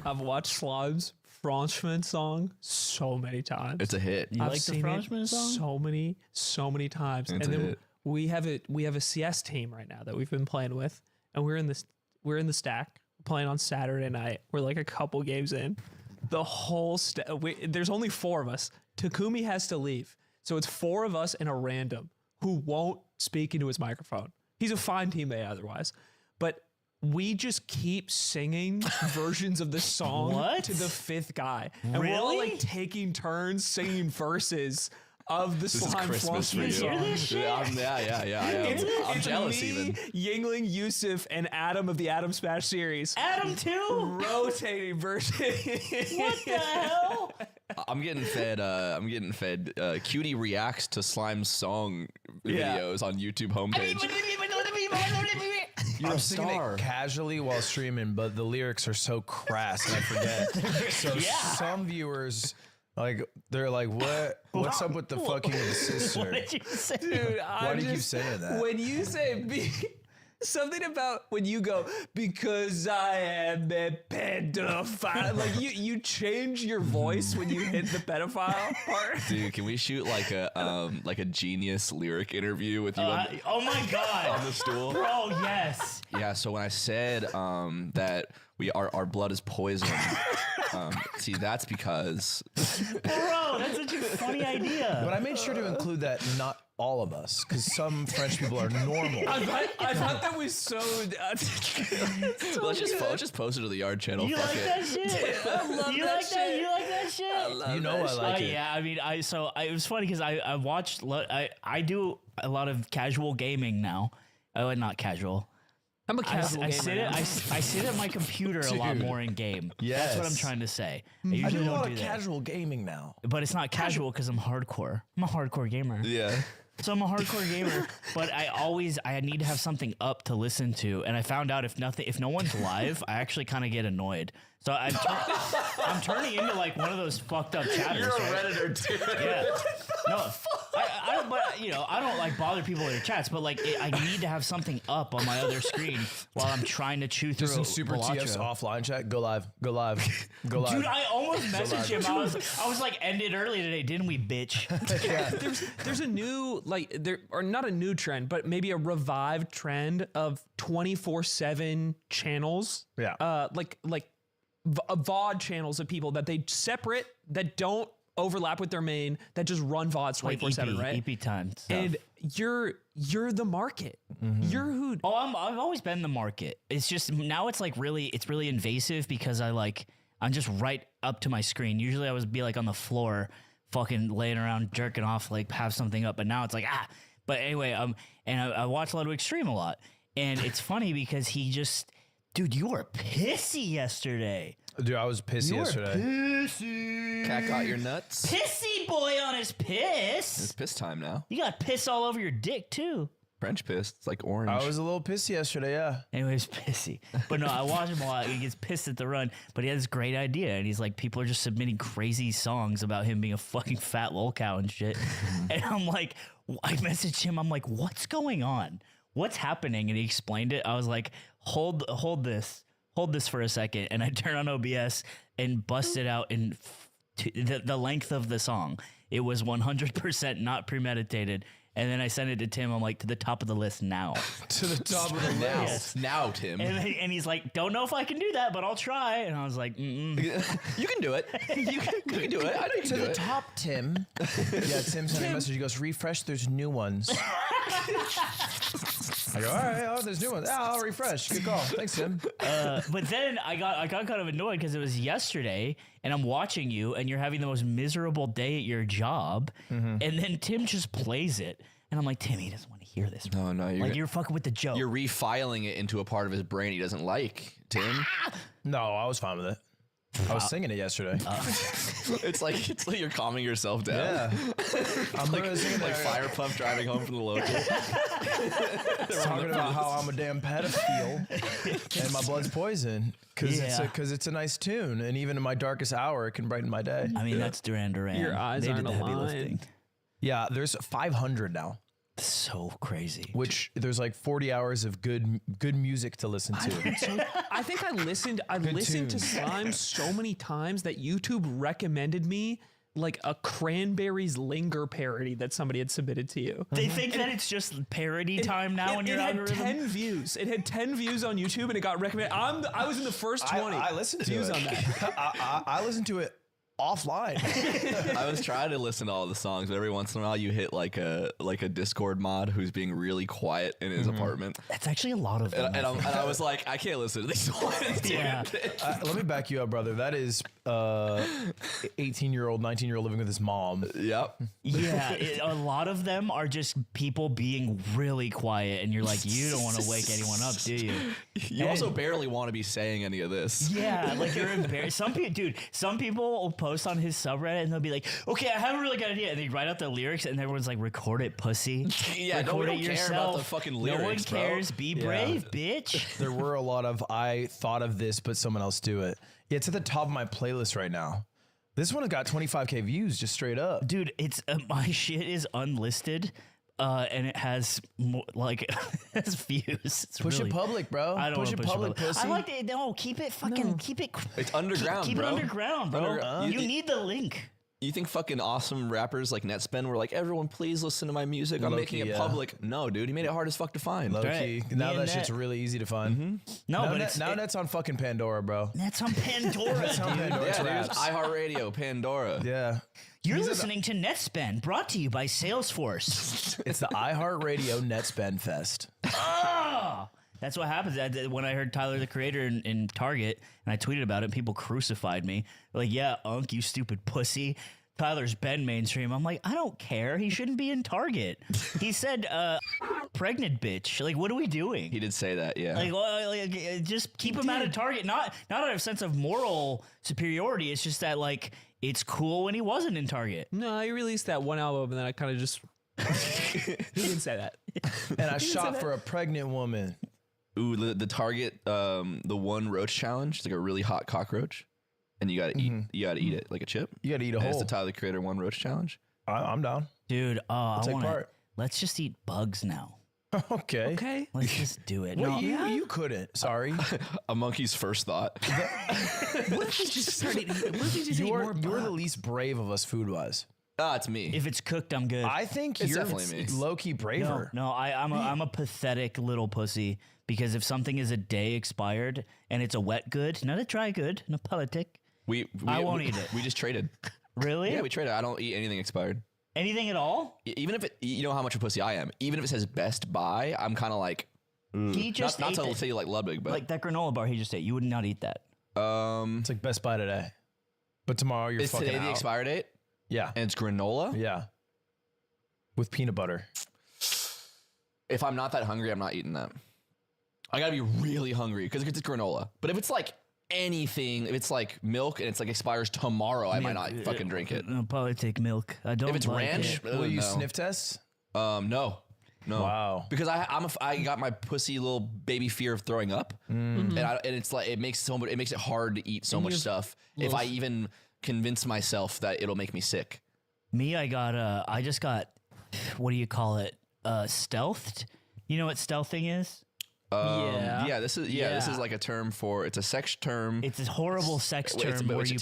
I've watched Slime's Frenchman song so many times. It's a hit. You like the Frenchman song? So many times. It's and a then hit. we have a CS team right now that we've been playing with, and we're in the stack playing on Saturday night. We're like a couple games in. The whole there's only 4 of us. Takumi has to leave, so it's 4 of us and a random who won't speak into his microphone. He's a fine teammate otherwise, but we just keep singing versions of the song to the 5th guy. And we're all like taking turns singing verses of the This is Slime Christmas for Fluffy you. song. I'm jealous me, even. Yingling, Yusuf, and Adam of the Adam Smash series. Adam too? Rotating versions. What the hell? I'm getting fed. Cutie reacts to Slime's song videos on YouTube homepage. You're I'm a singing star. it casually while streaming, but the lyrics are so crass and I forget. So some viewers, like, they're like, what's up with the fucking of the sister? What did you say? Dude, Why do you keep saying that? When you say something about when you go, because I am a pedophile, like you change your voice when you hit the pedophile part. Dude, can we shoot like a Genius lyric interview with you Oh my god. on the stool? Bro, yes. Yeah, so when I said that our blood is poison, see, that's because Bro, that's such a funny idea. But I made sure to include that not all of us, because some French people are normal. I thought that was so. let's just post it to the Yard channel. You Fuck like it. that shit? I love You that like shit. that? You like that shit? You know I like it. Yeah, I mean, it was funny because I watched. I do a lot of casual gaming now. Oh, not casual. I'm a casual I gamer. sit at my computer a lot more in game. That's what I'm Yes. trying to say. I I usually do a don't lot do of that. casual gaming now. But it's not casual because I'm hardcore. I'm a hardcore gamer. Yeah. So I'm a hardcore gamer, but I need to have something up to listen to. And I found out if no one's live, I actually kind of get annoyed. So I'm turning into like one of those fucked up chatters. You're a right? Redditor too. Yeah. No, I don't. But I don't like bother people in their chats. But like, I need to have something up on my other screen while I'm trying to chew through. Just in Super TF's Cilantro. offline chat. Go live. Go live. Go live. Dude, I almost messaged him. I was like, ended early today, didn't we, bitch? There's a new or not a new trend, but maybe a revived trend of 24/7 channels. Yeah. Like VOD channels of people that they separate that don't overlap with their main that just run VODs 24/7, right? EP time stuff. And you're the market. You're who. Oh, I've always been the market. It's just now it's really invasive because I'm just right up to my screen. Usually I would be like on the floor, fucking laying around jerking off, like have something up. But now it's like But anyway, and I watch Ludwig stream a lot, and it's funny because dude, you were pissy yesterday. Dude, I was pissy yesterday. Pissy. Cat got your nuts. Pissy boy on his piss. It's piss time now. You got piss all over your dick too. French piss. It's like orange. I was a little pissy yesterday, yeah. Anyways, pissy. But no, I watch him a lot. He gets pissed at the run, but he has this great idea. And he's like, people are just submitting crazy songs about him being a fucking fat lol cow and shit. And I'm like, I messaged him. I'm like, what's going on? What's happening? And he explained it. I was like, hold this for a second. And I turn on OBS and bust it out in the length of the song. It was 100% not premeditated. And then I sent it to Tim. I'm like, to the top of the list now. To the top of the now. list. Now, Tim. And he's like, don't know if I can do that, but I'll try. And I was like, You can do it. You can do it. I know you can To do the it. top, Tim. Yeah, Tim sent a message. He goes, refresh, there's new ones. I go, all right, there's new ones. I'll refresh. Good call. Thanks, Tim. but then I got kind of annoyed because it was yesterday and I'm watching you and you're having the most miserable day at your job. And then Tim just plays it. And I'm like, Tim, he doesn't want to hear this. No, You're fucking with the joke. You're refiling it into a part of his brain he doesn't like, Tim. No, I was fine with it. I was singing it yesterday. It's like you're calming yourself down. Yeah. I'm like singing like Fire Puff driving home from the local. talking about how I'm a damn pedophile and my blood's poison because it's a nice tune, and even in my darkest hour, it can brighten my day. I mean, that's Duran Duran. Your eyes They did aren't the heavy aligned. lifting. Yeah, there's 500 now. So crazy. Which there's like 40 hours of good music to listen to. So I think I listened to Slime so many times that YouTube recommended me like a Cranberries Linger parody that somebody had submitted to you. They think that it's just parody time now in your algorithm. It had 10 views. It had 10 views on YouTube and it got recommended. I was in the first 20. I listened to views it. on that. I listened to it offline. I was trying to listen to all the songs, but every once in a while you hit like a Discord mod who's being really quiet in his apartment. That's actually a lot of them. And I was like, I can't listen to these ones. Yeah. Let me back you up, brother. That is 18-year-old, 19-year-old living with his mom. Yep. Yeah, a lot of them are just people being really quiet, and you're like, you don't want to wake anyone up, do you? You also barely want to be saying any of this. Yeah, like you're embarrassed. Some people will post on his subreddit and they'll be like, okay, I have a really good idea. And they write out the lyrics and everyone's like, record it, pussy. Yeah, record we it don't care yourself. about the fucking lyrics, no one cares. bro. Be brave, bitch. There were a lot of I thought of this, but someone else do it. Yeah, it's at the top of my playlist right now. This one got 25K views just straight up. Dude, it's my shit is unlisted. And it has more, like has views. It's Push really, it public, bro. I don't push wanna it public, pussy. I like it. No, keep it fucking keep it. It's underground, keep bro. it underground, bro. Underground. You need the link. You think fucking awesome rappers like Netspend were like, everyone please listen to my music, I'm making it public. No, dude, he made it hard as fuck to find. Low Right. key. Now Me that and shit's Net. really easy to find. No, Now, but now that's on fucking Pandora, bro. that's on Pandora. That's on dude. Pandora. Yeah, there's Raps. iHeartRadio, Pandora. Yeah. You're listening to NetSpend, brought to you by Salesforce. It's the iHeartRadio Netspend Fest. That's what happens. When I heard Tyler, the Creator, in Target, and I tweeted about it, people crucified me. They're like, yeah, Unc, you stupid pussy. Tyler's been mainstream. I'm like, I don't care. He shouldn't be in Target. He said, pregnant bitch. Like, what are we doing? He did say that, yeah. Like, just keep him out of Target. Not out of a sense of moral superiority. It's just that, like, it's cool when he wasn't in Target. No, I released that one album and then I kind of just. He didn't say that. And I shot for a pregnant woman. Ooh, the Target, the one roach challenge. It's like a really hot cockroach. And you gotta eat. You gotta eat it like a chip. You gotta eat a And it's whole. the Tyler the Creator one roach challenge. I'm down. Dude, I take want to. part. Let's just eat bugs now. Okay. Okay. Let's just do it. Well, No, you couldn't. Sorry. A monkey's first thought. What if we just started? What if we just ate more You're the bugs? least brave of us food wise. It's me. if it's cooked, I'm good. I think It's you're definitely me. low key braver. No, I'm a pathetic little pussy because if something is a day expired and it's a wet good, not a dry good, not politic. I won't eat it. We just traded. Really? Yeah, we traded. I don't eat anything expired. Anything at all? Even if it, you know how much of a pussy I am. Even if it says Best Buy, I'm kind of like, He just not ate to that- say like Ludwig, but like that granola bar he just ate. You would not eat that. It's like Best Buy today. But tomorrow you're is fucking today the out. expiry date? Yeah. And it's granola? Yeah. With peanut butter. If I'm not that hungry, I'm not eating that. I gotta be really hungry because it's granola. But if it's like anything, if it's like milk and it's like expires tomorrow, I might not fucking drink it. Politic milk. I don't. If it's like ranch, it. Will you no. sniff test? No. Wow. Because I got my pussy little baby fear of throwing up, and it's like it makes it hard to eat so much stuff. If I even convince myself that it'll make me sick. Me, I just got. What do you call it? Stealthed. You know what stealthing is? Yeah. This is like a term for it's a sex term. It's a horrible sex Wait, term where you.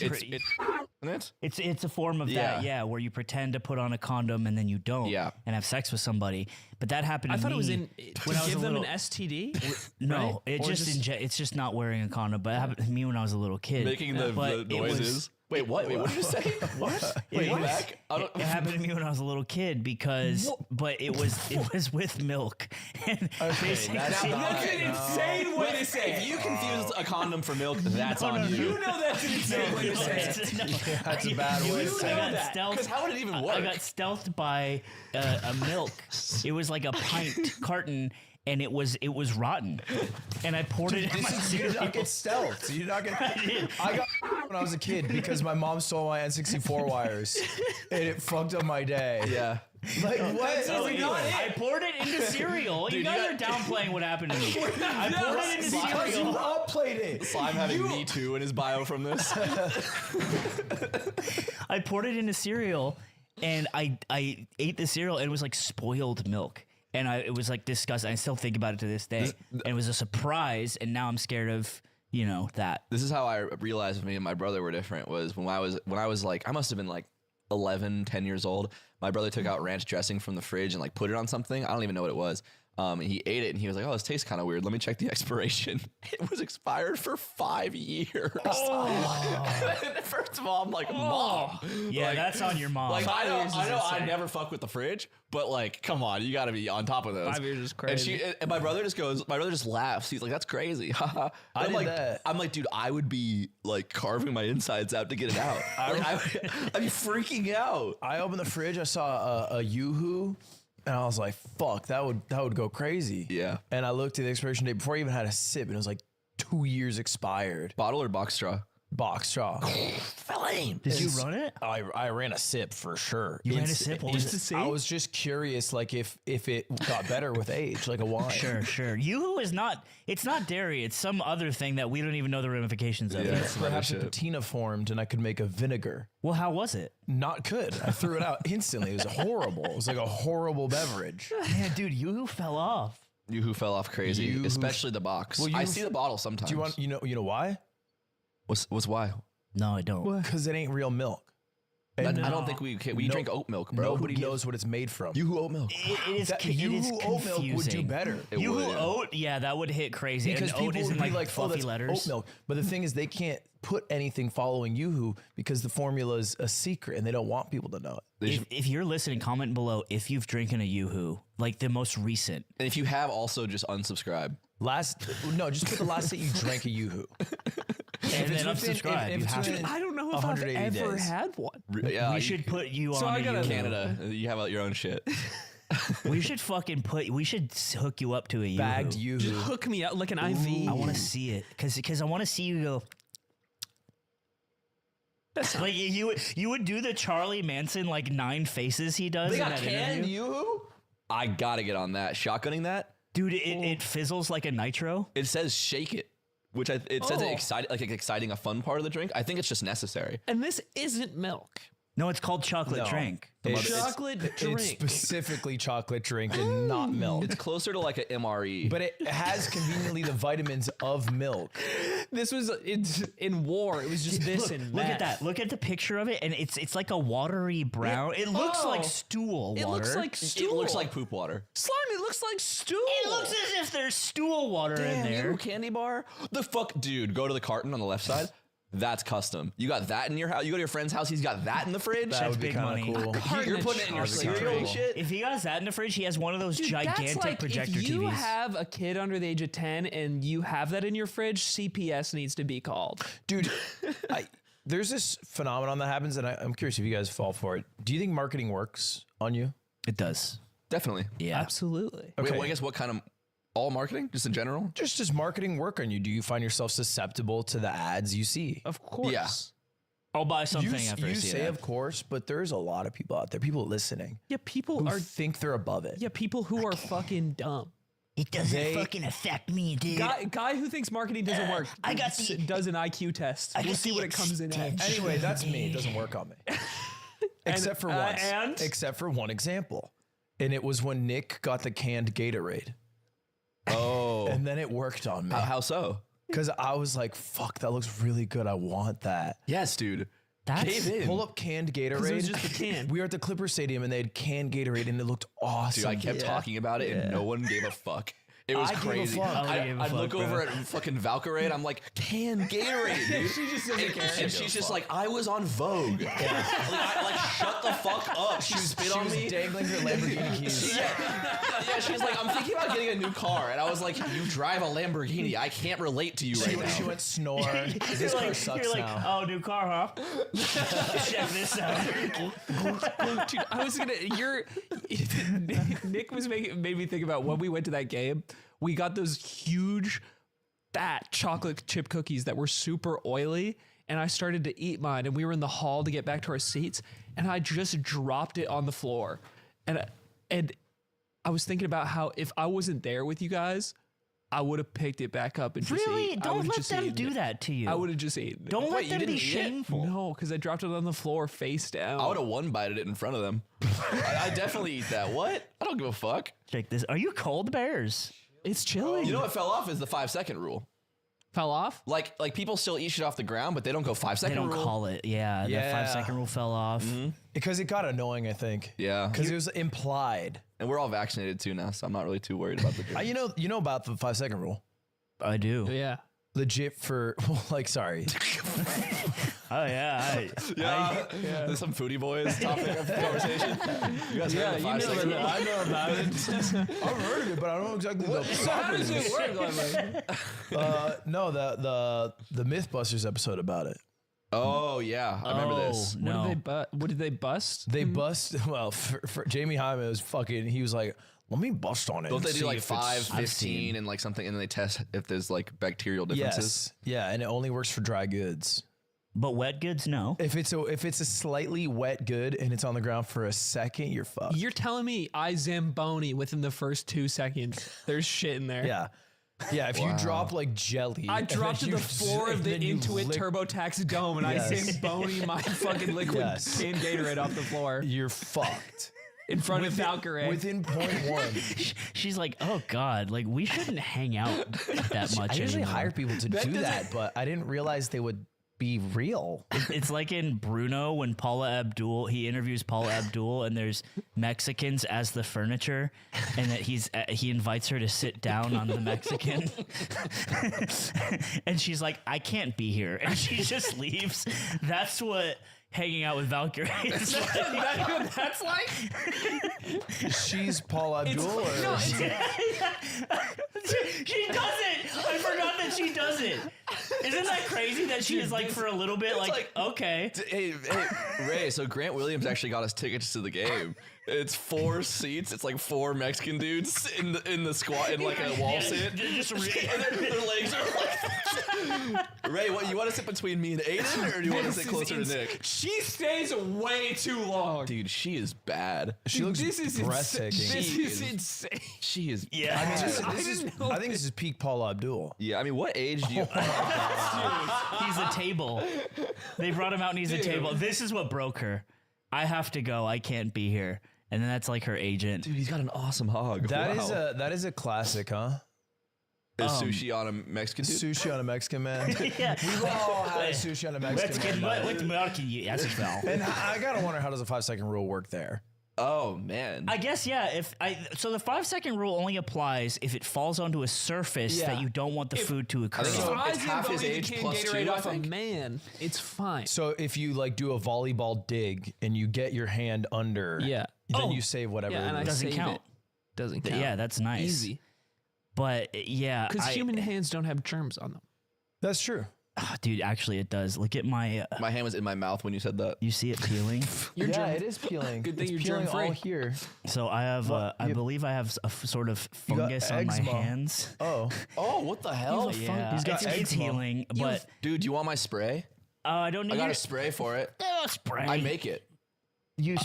It's It's a form of that, yeah, where you pretend to put on a condom and then you don't, Yeah. and have sex with somebody. But that happened to I me. thought it was in when I was give a them little. an STD. No, right? it Or just it's just not wearing a condom. But it happened to me when I was a little kid. making the But it was- noises. Wait, what? Wait, what did you say? What? Wait, was- back. It happened to me when I was a little kid because, but it was with milk. And basically, that's That's an insane way to say If it. you confuse a condom for milk, that's on you. You know that's an insane way to say it. That's a bad way to say I got that. stealthed. Because how would it even work? I got stealthed by a milk. It was like a pint carton, and it was rotten. And I poured it in my You did cereal. not get stealth. You did not get. I got when I was a kid because my mom stole my N64 wires, and it fucked up my day. Yeah. Like what? Oh, What are you no, doing? I poured it into cereal. You Dude, guys you are downplaying what happened to me. I poured it into Because you cereal. upplayed it. Slime having me too in his bio from this. I poured it into cereal, and I ate the cereal and it was like spoiled milk. And it was like disgusting. I still think about it to this day. And it was a surprise, and now I'm scared of, that. This is how I realized me and my brother were different. Was when I was like, I must have been like 11, 10 years old. My brother took out ranch dressing from the fridge and like put it on something. I don't even know what it was. And he ate it and he was like, "Oh, this tastes kind of weird. Let me check the expiration." It was expired for 5 years. First of all, I'm like, "Mom, Yeah, like, that's on your mom. Like, I know I insane. never fuck with the fridge, but like, come on, you got to be on top of those. 5 years is crazy. And my brother just laughs. He's like, "That's crazy." I did that. I'm like, dude, I would be like carving my insides out to get it out. I'd be freaking out. I opened the fridge. I saw a Yoo-hoo, and I was like, "Fuck, that would go crazy." Yeah. And I looked at the expiration date before I even had a sip, and it was like 2 years expired. Bottle or box straw? Box straw. Did you run it? I ran a sip for sure. You ran a sip? What was Just to it? see? I was just curious, like if it got better with age, like a wine. Sure. Yoo-hoo is it's not dairy. It's some other thing that we don't even know the ramifications of. Yeah. It's- Perhaps a Shit. patina formed, and I could make a vinegar. Well, how was it? Not good. I threw it out instantly. It was horrible. It was like a horrible beverage. Man, dude, Yoo-hoo fell off. Yoo-hoo fell off crazy, Yoo-hoo- especially the box. Well, I Yoo-hoo- see the bottle sometimes. Do you want you know why? What's why? No, I don't. Because it ain't real milk. I And don't think we No- drink oat milk, bro. Nobody knows what it's made from. Yoo-hoo oat milk. It is. That It is Yoo-hoo oat milk would do confusing. better. It Yoo-hoo would, yeah. oat, yeah, that would hit crazy. Because and people oat is would in be like, fluffy that's letters. oat milk. But the thing is, they can't put anything following Yoo-hoo because the formula is a secret and they don't want people to know it. If you're listening, comment below if you've drinking a Yoo-hoo, like the most recent. And if you have, also just unsubscribe. Just put the last that you drank a Yoo-hoo. And then unsubscribe. if You it's have within- to. I don't know if I've 180 ever days. had one. Yeah, We you- should put you So on I a gotta- Yoo-hoo. Canada. You have your own shit. We should we should hook you up to a Yoo-hoo. Bagged Just Yoo-hoo. hook me up like an IV. I want to see it because I want to see you go. Like you would do the Charlie Manson like 9 faces he does. They in got that canned interview. Yoo-hoo? I gotta get on that. Shotgunning that? Dude, it fizzles like a nitro. It says shake it, which it says it exciting a fun part of the drink. I think it's just necessary. And this isn't milk. No, it's called chocolate No. drink. It's- Chocolate drink. It's specifically chocolate drink and not milk. It's closer to like an MRE. But it has conveniently the vitamins of milk. This was in war. It was just this and Look at meth. that. Look at the picture of it, and it's like a watery brown. It looks Oh. like stool water. It looks like it stool. looks like poop water. slime. It looks like stool. It looks as if there's stool water in there. Yoo-hoo candy bar? The fuck, dude, go to the carton on the left side. That's custom. You got that in your house. You go to your friend's house. He's got that in the fridge. That would be big kind money. of cool. Carton You're of putting it in your chocolate cereal and drink. shit. If he has that in the fridge, he has one of those Dude, that's gigantic like projector if you TVs. have a kid under the age of 10 and you have that in your fridge, CPS needs to be called. Dude, there's this phenomenon that happens, and I'm curious if you guys fall for it. Do you think marketing works on you? It does. Definitely. Yeah. Absolutely. Wait, Okay. well, I guess what kind of all marketing? Just in general? Just does marketing work on you? Do you find yourself susceptible to the ads you see? Of course. Yeah. I'll buy something You after I see say, it. of course, but there's a lot of people out there, people listening, Yeah, people who are think they're above it. people who are fucking dumb. It doesn't They- fucking affect me, dude. Guy who thinks marketing doesn't work. I got the- does an IQ test. I We'll got see the what it comes in at. extension. Anyway, that's me. It doesn't work on me. Except for once. and? Except for one example. And it was when Nick got the canned Gatorade. Oh. And then it worked on me. How so? Because I was like, fuck, that looks really good. I want that. Yes, dude. That's Cave in. Pull up canned Gatorade. it was just a can. We were at the Clipper Stadium and they had canned Gatorade and it looked awesome. Dude, I kept talking about it and no one gave a fuck. It was I gave a crazy. fuck. I gave a I'd fuck, look bro. over at fucking Valkyrie and I'm like, canned Gatorade, dude. She just doesn't care. And she's just like, I was on Vogue. like, shut the fuck up. She spit on me. dangling her Lamborghini keys. Yeah, she's like, I'm thinking about getting a new car. And I was like, you drive a Lamborghini. I can't relate to you right now. She went snore. This you're car sucks you're like, now. oh, new car, huh? Check this out. Dude, I was gonna. Nick was made me think about when we went to that game. We got those huge, fat chocolate chip cookies that were super oily, and I started to eat mine. And we were in the hall to get back to our seats, and I just dropped it on the floor, and I was thinking about how if I wasn't there with you guys, I would have picked it back up and just Really? eaten. Don't let them do that to you. I would have just eaten. Don't let them be didn't eat it? shameful. No, because I dropped it on the floor face down. I would have one-bited it in front of them. I definitely eat that. What? I don't give a fuck. Check this. Are you cold, Bears? It's chilly. You know what fell off is the 5-second rule. Fell off? Like people still eat shit off the ground, but they don't go 5-second They don't rule. call it. Yeah, the Yeah. 5-second rule fell off. Because it got annoying, I think. Yeah. Because it was implied. And we're all vaccinated too now, so I'm not really too worried about the drink. You know about the 5-second rule. I do. Yeah. Legit for sorry. Oh yeah. Yeah. There's some foodie boys topic of conversation. You guys heard of the 5-second rule? I know about it. I've heard of it, but I don't know exactly How does it work? No, the Mythbusters episode about it. Oh yeah, I remember this. No. What did they bust? They bust. Well, for Jamie Hyman was fucking. He was like, "Let me bust on it." Don't and they do see like if it's-" 5, 15, and like something, and then they test if there's like bacterial differences? Yes. Yeah, and it only works for dry goods. But wet goods, no. If it's a slightly wet good and it's on the ground for a second, you're fucked. You're telling me I Zamboni within the first 2 seconds. There's shit in there. Yeah. Yeah, if you drop like jelly. I and then dropped to you the floor of and the then you Intuit lick- TurboTax Dome and Yes. I Zamboni my fucking liquid Yes. canned Gatorade off the floor You're fucked. in front of Valkyrie. Within 0.1. She's like, oh God, like we shouldn't hang out that much I usually anymore. hire people to do that, but I didn't realize they would be real. It's like in Bruno when he interviews Paula Abdul, and there's Mexicans as the furniture, and that he invites her to sit down on the Mexican, and she's like, I can't be here, and she just leaves. That's what hanging out with Valkyrie is like. That's like She's Paul Abdul or no, it's, She does it. I forgot that she does it. Isn't that crazy that she is like for a little bit like okay. Hey, Ray, so Grant Williams actually got us tickets to the game. It's 4 seats. It's like 4 Mexican dudes in the squat in like a wall sit. Just And their legs are like. Ray, what you want to sit between me and Aiden, or do you want to sit closer to Nick? She stays way too long. Dude, she is bad. she looks This is breathtaking. This is insane. She is. yeah. I mean, I this is, didn't know I think this is peak Paul Abdul. Yeah, I mean, what age do you? He's a table. They brought him out and he's a table. This is what broke her. I have to go. I can't be here. And then that's like her agent. Dude, he's got an awesome hog. That is a classic, huh? Is sushi on a Mexican dude? Sushi on a Mexican man. Yeah. We've all had sushi on a Mexican man. And I gotta wonder, how does a 5-second rule work there? Oh man. I guess yeah. So the 5-second rule only applies if it falls onto a surface Yeah. that you don't want the food to occur. I think on. it's half his age plus 2, Gatorade I off a think. man. It's fine. So if you like do a volleyball dig and you get your hand under, Yeah. then you save whatever. Yeah, and I Doesn't save count. it. Doesn't count. Yeah, that's nice. Easy. But yeah, Because human hands don't have germs on them. That's true. dude, actually it does. Look at my. My hand was in my mouth when you said that. You see it peeling. You're Yeah, germ- it is peeling. Good thing It's you're peeling germ-free. all here. So I have. I believe I have a sort of got fungus on my eczema. hands. Oh, Oh, what the hell? Yeah, He's got it's eczema. healing, but Dude, do you want my spray? I don't need I got your a spray for it. spray. I make it.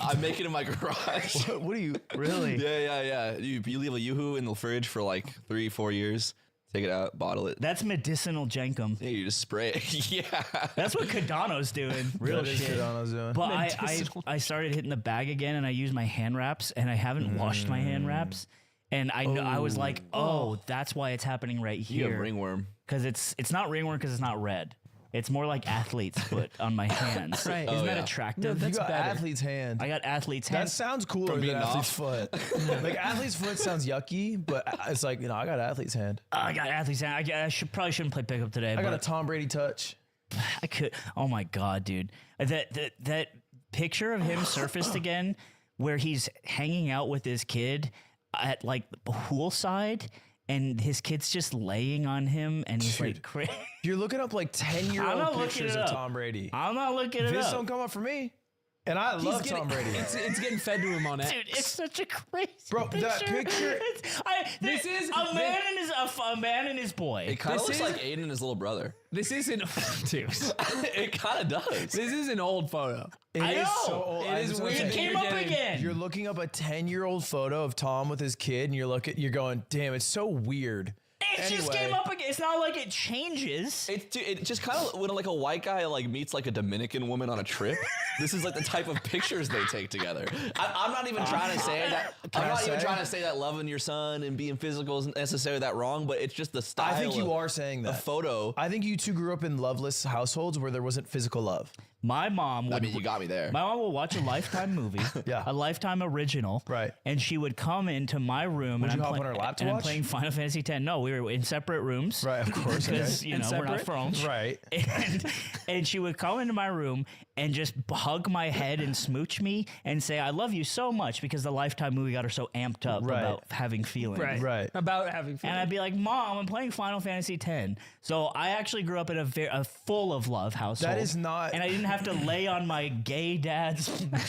I make it in my garage. what do you? really. Yeah. You leave a Yoo-hoo in the fridge for like 3-4 years. Take it out, bottle it. That's medicinal jenkum. Yeah, you just spray it. Yeah. That's what Cardano's doing. Real That is shit. Cardano's doing. But Medicinal. I started hitting the bag again, and I use my hand wraps, and I haven't washed my hand wraps, and I was like, oh, that's why it's happening right You have here, ringworm. because it's not ringworm because it's not red. It's more like athlete's foot on my hands. Right. Isn't that yeah. attractive? You got better. athlete's hand. I got athlete's That hands. sounds cooler than being athlete's foot. Like athlete's foot sounds yucky, but it's like, I got athlete's hand. I got athlete's hand. I probably shouldn't play pickup today. I but got a Tom Brady touch. I could. Oh my god, dude! That picture of him surfaced again, where he's hanging out with his kid at like the poolside, and his kid's just laying on him, and he's like, crazy. You're looking up like I'm 10-year-old not looking pictures it of up. Tom Brady. I'm not looking it This up. don't come up for me. And I love Tom Brady. It's getting fed to him on it. Dude, it's such a crazy Bro, picture. that picture- This is- a man and his a man and his boy. It kind of This looks is- like Aiden and his little brother. This isn't, dude. It kind of does. This is an old photo. It I is know. so old. It I is just wanna weird It say, that came you're up getting- again. You're looking up a 10-year-old photo of Tom with his kid, and you're going, damn, it's so weird. just came up again. It's not like it changes. It just kind of when like a white guy like meets like a Dominican woman on a trip. This is like the type of pictures they take together. I'm not even trying to say that. I'm not even trying to say that loving your son and being physical isn't necessarily that wrong, but it's just the style. I think you are saying that. A photo. I think you two grew up in loveless households where there wasn't physical love. My mom would. I mean, you got me there. My mom will watch a Lifetime movie, a Lifetime original, right? And she would come into my room. Would and you hop on her lap to watch? I'm playing Final Fantasy X. No, we were in separate rooms, right? Of course, because you know we're not phones, right? And she would come into my room and just hug my head and smooch me and say, "I love you so much," because the Lifetime movie got her so amped up about having feelings, right? About having feelings. And I'd be like, "Mom, I'm playing Final Fantasy X." So I actually grew up in a full of love household. That is not, and I didn't have to lay on my gay dad's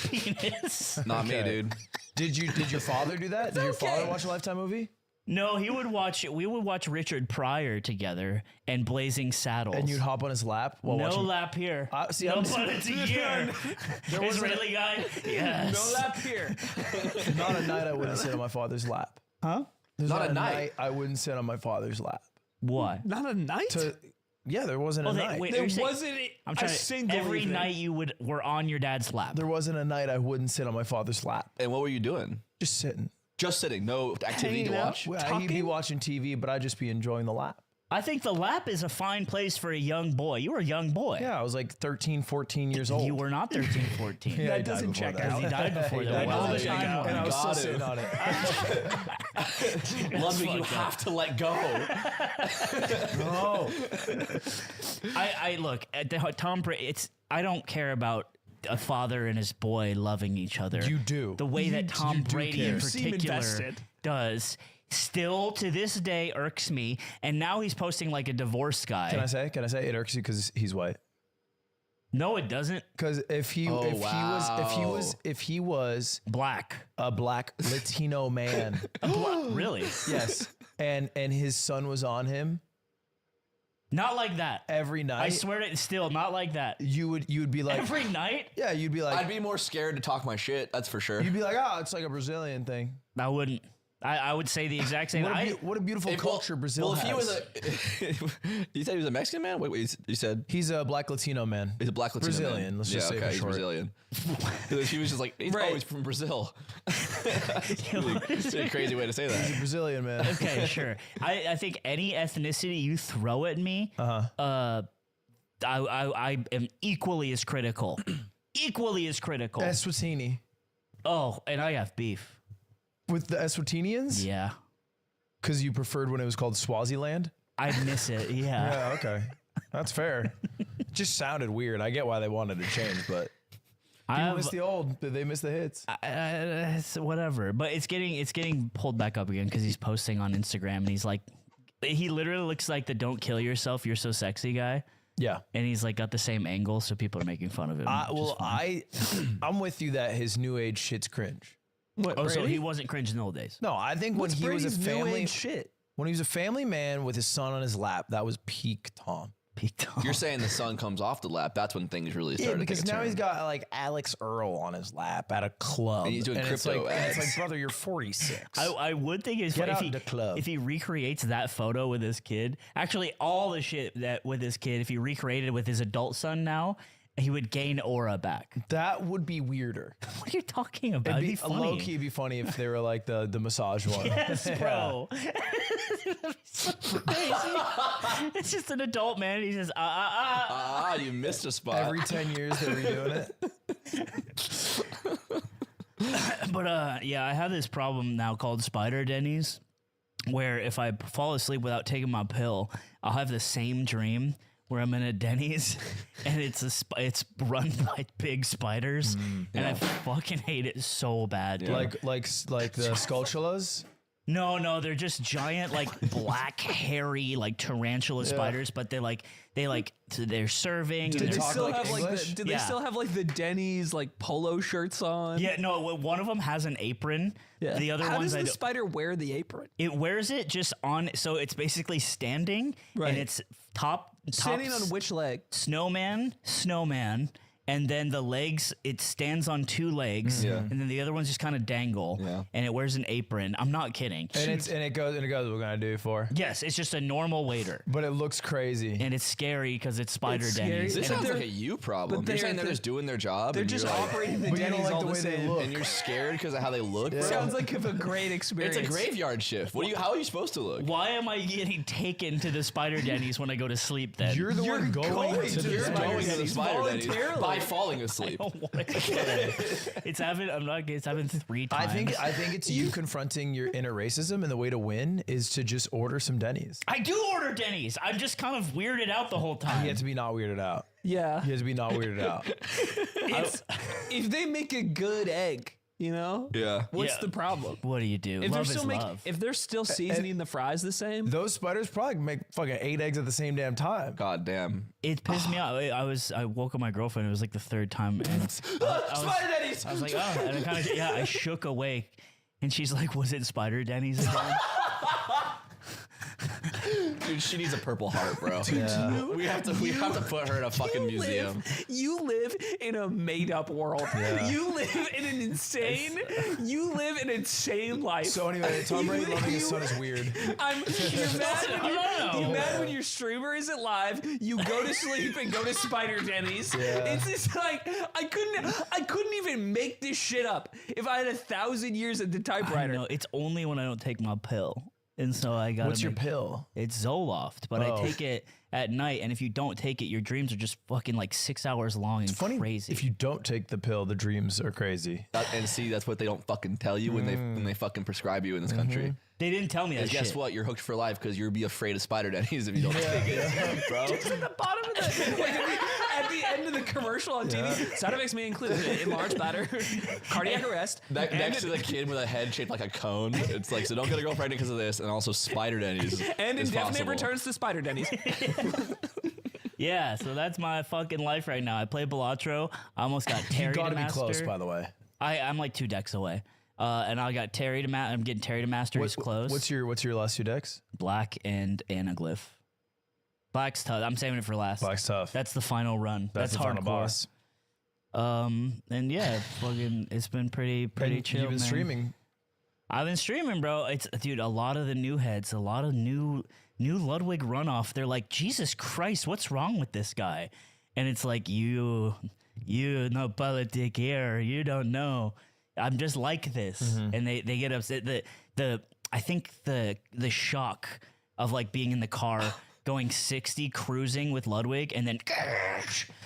penis. Not me, dude. Did your father do that? Did your father watch a Lifetime movie? No, he would watch. We would watch Richard Pryor together and Blazing Saddles. And you'd hop on his lap while no watching. lap here. See, no, I'm but it's a year. Israeli guy. Yes. No lap here. Not a night I wouldn't sit on my father's lap. Huh? There's Not a night I wouldn't sit on my father's lap. What? Not a night? Yeah, there wasn't a night. Wait, there you're saying- wasn't I'm a trying single every evening. night you were on your dad's lap. There wasn't a night I wouldn't sit on my father's lap. And what were you doing? Just sitting. Just sitting, no activity to Hanging out? watch. Well, he'd be watching TV, but I'd just be enjoying the lap. I think the lap is a fine place for a young boy. You were a young boy. Yeah, I was like 13, 14 years old. You were not 13, 14. Yeah, he That died doesn't before check that. out. He died before that. died Well, before the that. time And I was still Got sitting on it. Love me, you fucked up. have to let go. No. I look at the Tom Brady. I don't care about a father and his boy loving each other. You do. The way that Tom you do Brady care. in You seem particular invested. does still to this day irks me. And now he's posting like a divorced guy. Can I say it irks you because he's white? No, it doesn't. Because if he was Black. a black Latino man, Really? yes, and his son was on him Not like that. every night, I swear to still not like that. you would be like, Every night? yeah, you'd be like, I'd be more scared to talk my shit, that's for sure. you'd be like, oh, it's like a Brazilian thing. I wouldn't. I would say the exact same. What a beautiful culture Brazil Well, if has. he was you said he was a Mexican man? Wait, you said He's a black Latino man. he's a black Latino Brazilian. man. Let's just say okay, for he's short. Brazilian. He was just like, he's always from Brazil. It's a crazy way to say that. Brazilian man. Okay, sure. I think any ethnicity you throw at me, I am equally as critical. Equally as critical. Eswatini. Oh, and I have beef. With the Eswatinians? Yeah. Because you preferred when it was called Swaziland? I miss it. Yeah. Yeah, okay. That's fair. It just sounded weird. I get why they wanted to change, but people miss the old. They miss the hits. It's whatever. But it's getting pulled back up again because he's posting on Instagram and he's like, he literally looks like the "Don't kill yourself, you're so sexy" guy. Yeah. And he's like got the same angle, so people are making fun of him. I'm with you that his new age shit's cringe. What, Oh, so Brady? he wasn't cringe in the old days. No, I think What's when he was Brady's a new family age shit? when he was a family man with his son on his lap, that was peak Tom. Peak Tom. You're saying the sun comes off the lap. That's when things really Yeah, started because to take a now turn. he's got like Alex Earl on his lap at a club. And he's doing it's crypto like, and it's ads. like, brother, you're 46. I would think it's Get funny out in the club. if he recreates that photo with his kid. Actually, all the shit that with his kid, if he recreated it with his adult son now, he would gain aura back. That would be weirder. What are you talking about? It'd It'd be funny. low key be funny if they were like the massage one. Yes, bro. So crazy. It's just an adult man. He says, Ah, you missed a spot. Every 10 years they're redoing it. But yeah, I have this problem now called spider dennies, where if I fall asleep without taking my pill, I'll have the same dream where I'm in a Denny's and it's run by big spiders, and I fucking hate it so bad. Dude. Like the Sculptulas. No, they're just giant, like black, hairy, like tarantula spiders. But they're serving. Did and they they're still like have like English? did they Yeah. still have like the Denny's like polo shirts on? yeah, no. One of them has an apron. Yeah. The other How ones does I the don't. spider wear the apron? It wears it just on, so it's basically standing, Right. and it's top Standing on which leg? snowman, and then the legs, it stands on 2 legs, and then the other ones just kind of dangle, and it wears an apron. I'm not kidding. And it goes. What gonna do for? Yes, it's just a normal waiter, But it looks crazy. and it's scary because it's Spider It's scary. Denny's. This And sounds like a you problem. You're saying they're just doing their job. They're and just you're like- operating the But you don't Denny's like all the the way they same. look. and you're scared because of how they look. Bro. Sounds like a great experience. It's a graveyard shift. How are you supposed to look? why am I getting taken to the Spider Denny's when I go to sleep? Then You're the one going to the You're Spider going to the Denny's. spider Denny's voluntarily. by falling asleep. it's happened. It's happened 3 times. I think it's you confronting your inner racism, and the way to win is to just order some Denny's. I do order Denny's. I'm just kind of weirded out the whole time. You have to be not weirded out. Yeah. You have to be not weirded out. If they make a good egg, you know? Yeah. What's Yeah. the problem? What do you do? If Love they're is still love. if they're still seasoning the fries the same, Those spiders probably make fucking 8 eggs at the same damn time. God damn. It pissed me off. I woke up my girlfriend. It was like the 3rd time, and Spider Denny's. I was like, oh, and I kind of I shook awake, and she's like, was it Spider Denny's again? Dude, she needs a Purple Heart, bro. We have to put her in a fucking museum. You live in a made-up world. You live in an insane. You live an insane life. So anyway, Tom Brady loving his son is weird. You're mad when your streamer isn't live. You go to sleep and go to Spider Denny's. It's just like I couldn't even make this shit up if I had 1,000 years at the typewriter. No, it's only when I don't take my pill, and so I got. What's your pill? It's Zoloft, but I take it at night, and if you don't take it, your dreams are just fucking like 6 hours long and Funny, crazy. if you don't take the pill, the dreams are crazy. And see, that's what they don't fucking tell you when they fucking prescribe you in this country. They didn't tell me that And guess shit. what? You're hooked for life because you'll be afraid of Spider Denny's if you don't take it, bro. At the bottom of the like at the end of the commercial on TV, side effects may include enlarged bladder, cardiac arrest, Next to the kid with a head shaped like a cone. It's like, so don't get a girl pregnant because of this, and also Spider Denny's. and is indefinite possible. returns to Spider Denny's. Yeah, so that's my fucking life right now. I play Balatro. I almost got Terry You to gotta be master. close, by the way. I'm like 2 decks away. And I got Terry to master. I'm getting Terry to master. He's close. What's your last 2 decks? Black and Anaglyph. Black's tough. I'm saving it for last. Black's tough. That's the final run. That's the final hardcore. boss. And yeah, fucking, it's been pretty And chill. you've been man. streaming. I've been streaming, bro. It's dude, a lot of the new heads, a lot of new Ludwig runoff. They're like, Jesus Christ, what's wrong with this guy? And it's like, you no politic here. You don't know. I'm just like this, and they get upset. I think the shock of like being in the car going 60 cruising with Ludwig, and then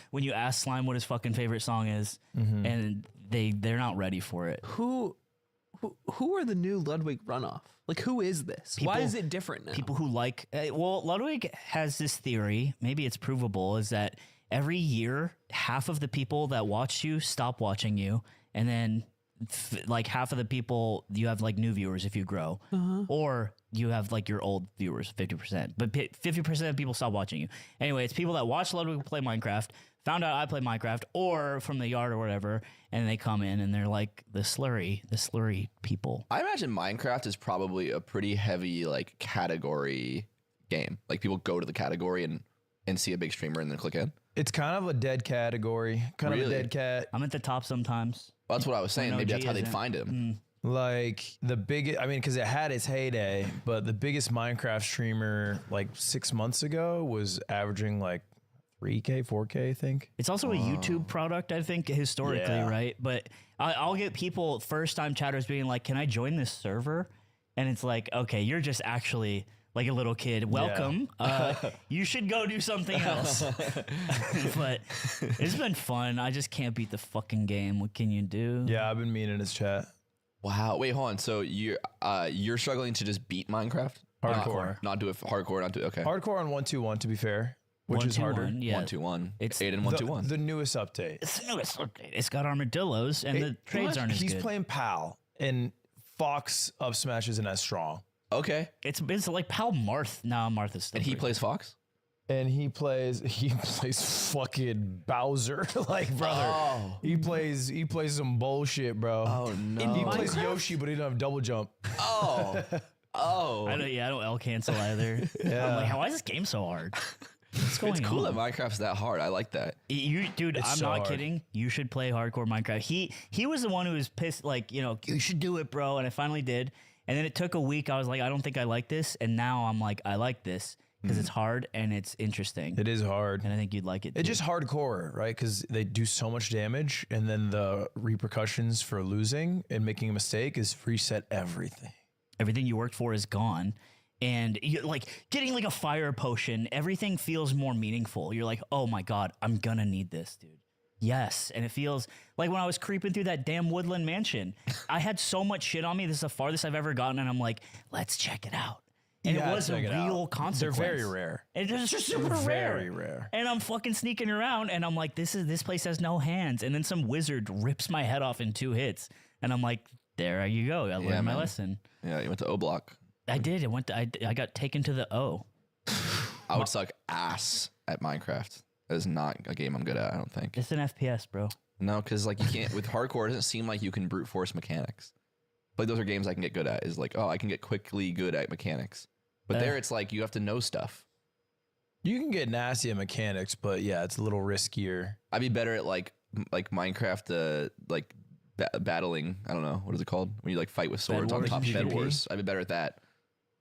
when you ask Slime what his fucking favorite song is, and they're not ready for it. Who are the new Ludwig runoff? Like, who is this? Why is it different now? People who like, Ludwig has this theory, maybe it's provable, is that every year, half of the people that watch you stop watching you, and then like half of the people, you have like new viewers if you grow, or you have like your old viewers, 50%, but 50% of people stop watching you. Anyway, it's people that watch Ludwig play Minecraft, found out I play Minecraft, or from the yard or whatever, and they come in and they're like the slurry people. I imagine Minecraft is probably a pretty heavy like category game. Like people go to the category and see a big streamer and then click in. It's kind of a dead category. Kind of a Really? dead cat. I'm at the top sometimes. Well, that's what I was saying. When Maybe OG that's how they'd isn't. find him. Like the biggest, I mean, because it had its heyday, but the biggest Minecraft streamer like 6 months ago was averaging like 3K, 4K, I think. It's also a YouTube product, I think, historically, Yeah. right? But I'll get people, first-time chatters being like, can I join this server? And it's like, okay, you're just actually like a little kid. Welcome. You should go do something else. But it's been fun. I just can't beat the fucking game. What can you do? Yeah, I've been meaning his chat. Wow. Wait, hold on. So you're struggling to just beat Minecraft? Hardcore. Not do it hardcore. Not do okay. Hardcore on 1-2-1, to be fair, which is harder. 1-2-1, yeah. 1-2-1. It's Aiden 1-2-1. The newest update. It's the newest update. It's got armadillos, and the trades aren't as He's good. playing PAL, and Fox up smash isn't as strong. Okay. It's like Pal Marth. No, Marth is still And he pretty plays Fox? And he plays fucking Bowser. Like, brother. He plays some bullshit, bro. Oh no. He plays Yoshi, but he doesn't have double jump. Oh. I don't L cancel either. I'm like, why is this game so hard? What's going It's cool on? that Minecraft's that hard. I like that. Dude, It's I'm so not hard. kidding. You should play hardcore Minecraft. He was the one who was pissed, like, you should do it, bro. And I finally did. And then it took a week. I was like, I don't think I like this. And now I'm like, I like this because it's hard and it's interesting. It is hard. And I think you'd like it. It's too. just hardcore, right? Because they do so much damage, and then the repercussions for losing and making a mistake is reset everything. Everything you worked for is gone. And you like getting like a fire potion, everything feels more meaningful. You're like, oh my God, I'm gonna need this, dude. Yes. And it feels like when I was creeping through that damn woodland mansion, I had so much shit on me. This is the farthest I've ever gotten. And I'm like, let's check it out. And Yeah, it was a check it out. real consequence. They're very rare. And it's just super rare. Very rare. And I'm fucking sneaking around and I'm like, this place has no hands. And then some wizard rips my head off in 2 hits. And I'm like, there you go. I learned my man. lesson. Yeah, you went to O Block. I did. I got taken to the O. I would suck ass at Minecraft. That is not a game I'm good at, I don't think. It's an FPS, bro. No, because like you can't with hardcore. It doesn't seem like you can brute force mechanics. Like those are games I can get good at. Is like, oh, I can get quickly good at mechanics. But there, it's like you have to know stuff. You can get nasty at mechanics, but yeah, it's a little riskier. I'd be better at like Minecraft, battling. I don't know what is it called when you like fight with swords on Wars? top. Bed PvP? Wars. I'd be better at that.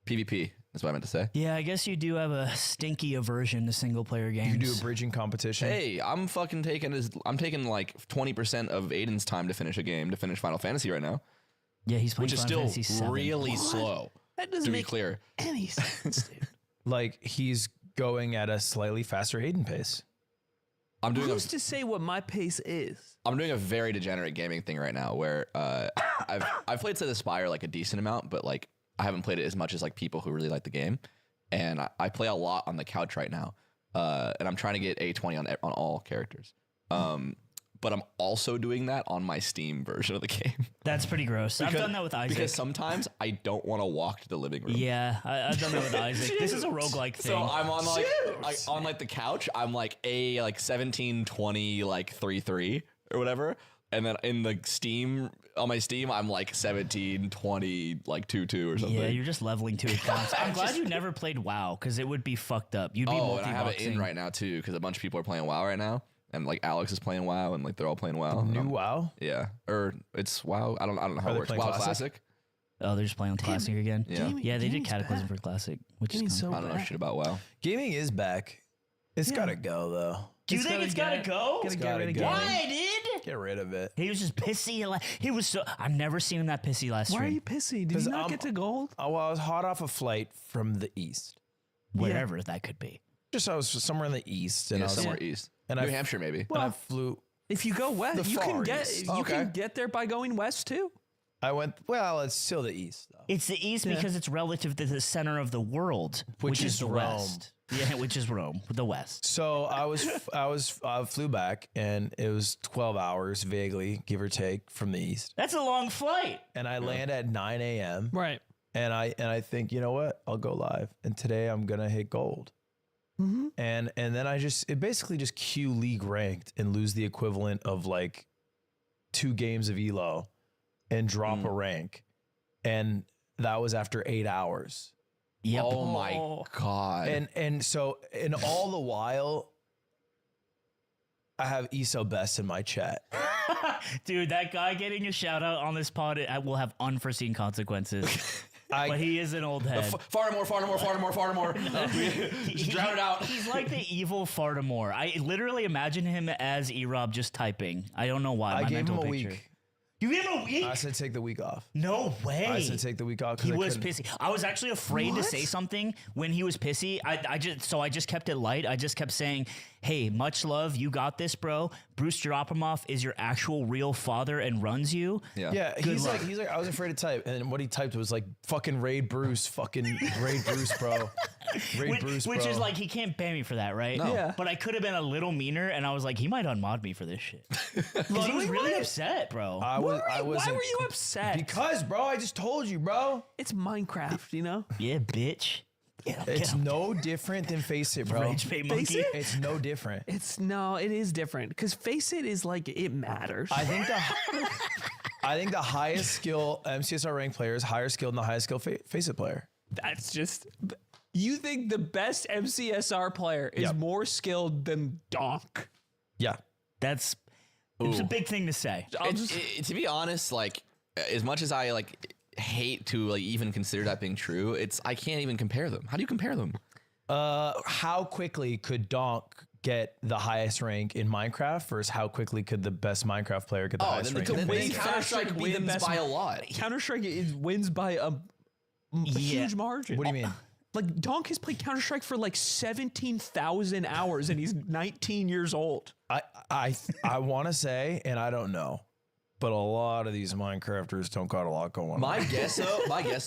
PvP. That's what I meant to say. Yeah, I guess you do have a stinky aversion to single player games. You can do a bridging competition. Hey, I'm taking like 20% of Aiden's time to finish a game to finish Final Fantasy right now, Yeah, he's playing which is Final still Fantasy VII. really slow. That doesn't To be make clear, any sense, dude. Like he's going at a slightly faster Aiden pace. I'm doing Who's to say what my pace is? I'm doing a very degenerate gaming thing right now where I've played Slay the Spire like a decent amount, but like I haven't played it as much as like people who really like the game. And I play a lot on the couch right now, and I'm trying to get A20 on all characters. But I'm also doing that on my Steam version of the game. That's pretty gross. I've done that with Isaac. Because sometimes I don't want to walk to the living room. Yeah, I've done that with Isaac. This is a roguelike thing. So I'm on like the couch. I'm like a 1720 like 3-3 or whatever, and then in the Steam on my Steam I'm like 1720 like 2-2 or something. Yeah, you're just leveling 2 accounts. I'm glad you never played WoW because it would be fucked up. You'd be Oh, and I have it multi-boxing. in right now too because a bunch of people are playing WoW right now, and like Alex is playing WoW, and like they're all playing WoW. New WoW? Yeah, or it's WoW. I don't know how Are it they works. playing WoW Classic? Classic. Oh, they're just playing Classic again. Yeah, Yeah, they did Gaming's Cataclysm back. for Classic, which is Gaming's kinda- so I don't know bad. shit about WoW. Gaming is back. It's gotta go though. Do you think it's gotta go? Gotta get gotta rid of go. gaming. Why, dude? Get rid of it. He was just pissy. He was so. I've never seen him that pissy last Why are stream. you pissy? Did 'Cause you not I'm- get to gold? Oh, well, I was hot off a flight from the east. Whatever that could be. Just I was somewhere in the east, and Yeah, I was somewhere east. and New I- Hampshire maybe. and I flew. If you go west, The you can Far get East. you Okay. can get there by going west too. I went. Well, it's still the east though. It's the east because it's relative to the center of the world, which is the Rome. west. Yeah, which is Rome, the west. So I flew back, and it was 12 hours, vaguely, give or take, from the east. That's a long flight. And I land at 9 a.m. Right. And I think, you know what? I'll go live. And today I'm gonna hit gold. And then it basically just Q league ranked and lose the equivalent of like 2 games of Elo and drop a rank. And that was after 8 hours. Yep. Oh my god. And so all the while, I have ESO Best in my chat. Dude, that guy getting a shout out on this pod will have unforeseen consequences. But he is an old head. Fartimore. Just drown it out. He's like the evil Fartimore. I literally imagine him as Erob just typing. I don't know why. I My gave him mental a picture. week. You gave him a week? I said take the week off. No way. I said take the week off. 'cause He I was couldn't- pissy. I was actually afraid to say something when he was pissy. I just kept it light. I just kept saying, "Hey, much love. You got this, bro. Bruce Dropomoff is your actual real father and runs you." Yeah, he's like, I was afraid to type, and what he typed was like, "Fucking raid Bruce, fucking raid Bruce, bro, raid Bruce, bro." Which is like, he can't ban me for that, right? No. Yeah. But I could have been a little meaner, and I was like, he might unmod me for this shit. 'Cause he was really upset, bro. I Why was. were you upset? Because, bro, I just told you, bro. It's Minecraft, you know. Yeah, bitch. It's no different than Face It, bro. Rage Bait Monkey. It? It's no different. It is different because Face It is like it matters. I think the highest skill MCSR ranked player is higher skilled than the highest skill Face It player. That's just You think the best MCSR player is more skilled than Donk? Yeah. It's a big thing to say. To be honest, like as much as I like hate to like even consider that being true, I can't even compare them. How do you compare them? How quickly could Donk get the highest rank in Minecraft versus how quickly could the best Minecraft player get the highest rank? Counter-Strike wins by a lot. Counter-Strike wins by a huge margin. What do you mean? Like Donk has played Counter-Strike for like 17,000 hours and he's 19 years old. I want to say, and I don't know, but a lot of these Minecrafters don't got a lot going on. My guess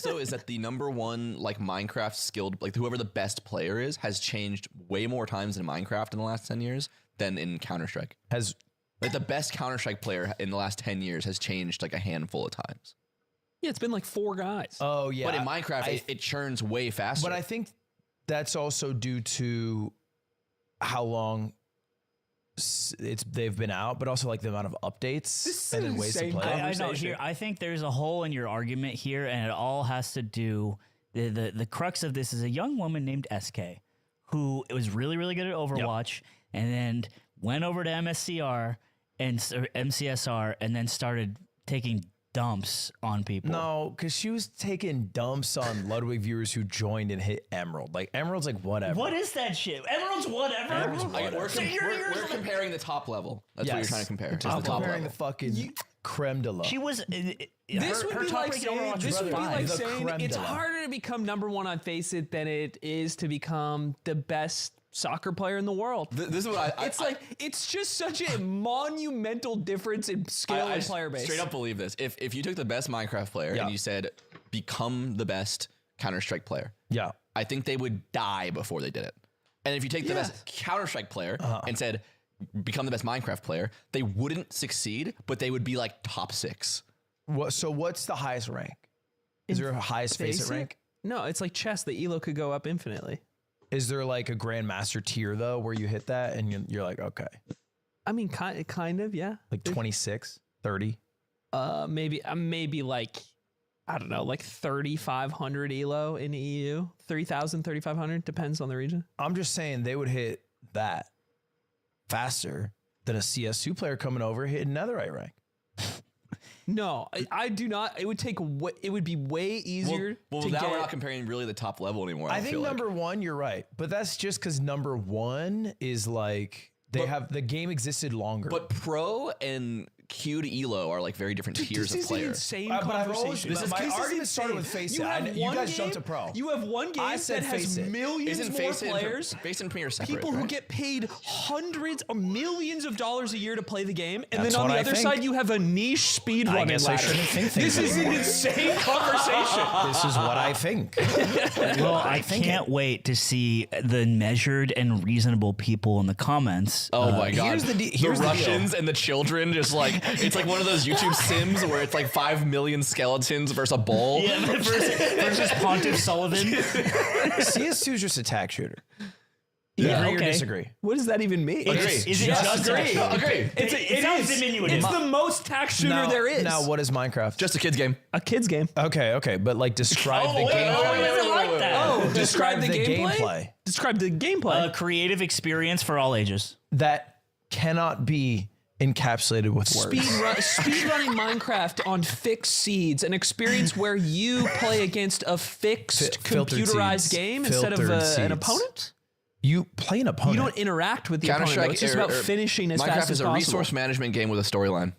though is that the number one like Minecraft skilled, like whoever the best player is, has changed way more times in Minecraft in the last 10 years than in Counter-Strike. Like the best Counter-Strike player in the last 10 years has changed like a handful of times. Yeah, it's been like 4 guys. Oh yeah. But in Minecraft, it churns way faster. But I think that's also due to how long they've been out, but also like the amount of updates and then ways to play. I know here. I think there's a hole in your argument here, and it all has to do the crux of this is a young woman named SK who was really really good at Overwatch, and then went over to MSCR and MCSR, and then started taking dumps on people. No, because she was taking dumps on Ludwig viewers who joined and hit Emerald. Like Emerald's like whatever. What is that shit? Emerald's whatever. We're comparing the top level. That's what you're trying to compare. I'm comparing the fucking creme de la. She was. This would be like saying it's harder to become number 1 on Face It than it is to become the best soccer player in the world. This is what it's just such a monumental difference in skill and player base. Straight up believe this. If you took the best Minecraft player and you said become the best Counter-Strike player, I think they would die before they did it. And if you take the best Counter-Strike player and said become the best Minecraft player, they wouldn't succeed, but they would be like top 6. So what's the highest rank? Is there a highest Face It rank? No, it's like chess. The elo could go up infinitely. Is there like a Grandmaster tier though, where you hit that and you're like, okay. I mean, kind of, yeah. Like 26, 30? Maybe like, I don't know, like 3,500 elo in EU, 3,000, 3,500, depends on the region. I'm just saying they would hit that faster than a CS2 player coming over hitting netherite rank. No, I do not. It would be way easier. Well, now we're not comparing really the top level anymore. I think number 1, you're right, but that's just because number 1 is like the game existed longer. But pro and Q to elo are like very different tiers of player. This is an insane conversation. My argument started with Face It. You guys jumped to pro. You have one game that has millions more players. Face and Premier separate, people who get paid hundreds or millions of dollars a year to play the game, and then on the other side you have a niche speedrunning ladder. This is an insane conversation. This is what I think. Well, I can't wait to see the measured and reasonable people in the comments. Oh my god! Here's the Russians and the children just like. It's like one of those YouTube Sims where it's like 5 million skeletons versus a bull. Yeah, versus Pontiff Sullivan. CS2 is just a tag shooter. Agree or disagree? What does that even mean? Is it just agree? Agree. It sounds diminutive. It's the most tax shooter there is. Now, what is Minecraft? Just a kid's game. A kid's game. Okay, but like describe the gameplay. Describe the gameplay. Describe the gameplay. A creative experience for all ages that cannot be encapsulated with words. Speedrunning Minecraft on fixed seeds, an experience where you play against a fixed computerized game instead of an opponent? You play an opponent. You don't interact with the opponent. Though. It's just about finishing as fast as possible. Minecraft is a resource management game with a storyline.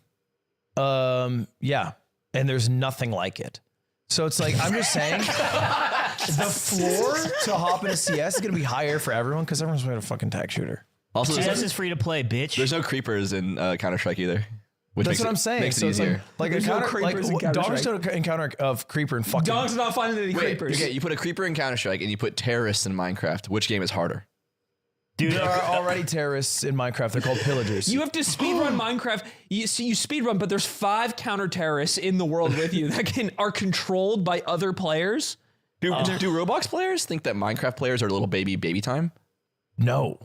Yeah. And there's nothing like it. So it's like, I'm just saying, the floor to hop into CS is going to be higher for everyone because everyone's playing a fucking tag shooter. Also, CS is free to play, bitch. There's no creepers in Counter-Strike either. That's what I'm saying. Makes it easier. Like a counter, dogs don't encounter of creeper and fucking. Dogs are not finding any creepers. Okay, you put a creeper in Counter-Strike and you put terrorists in Minecraft. Which game is harder? Dude, there are already terrorists in Minecraft. They're called pillagers. You have to speedrun Minecraft. You speedrun, but there's 5 counter terrorists in the world with you that are controlled by other players. Do Roblox players think that Minecraft players are a little baby time? No.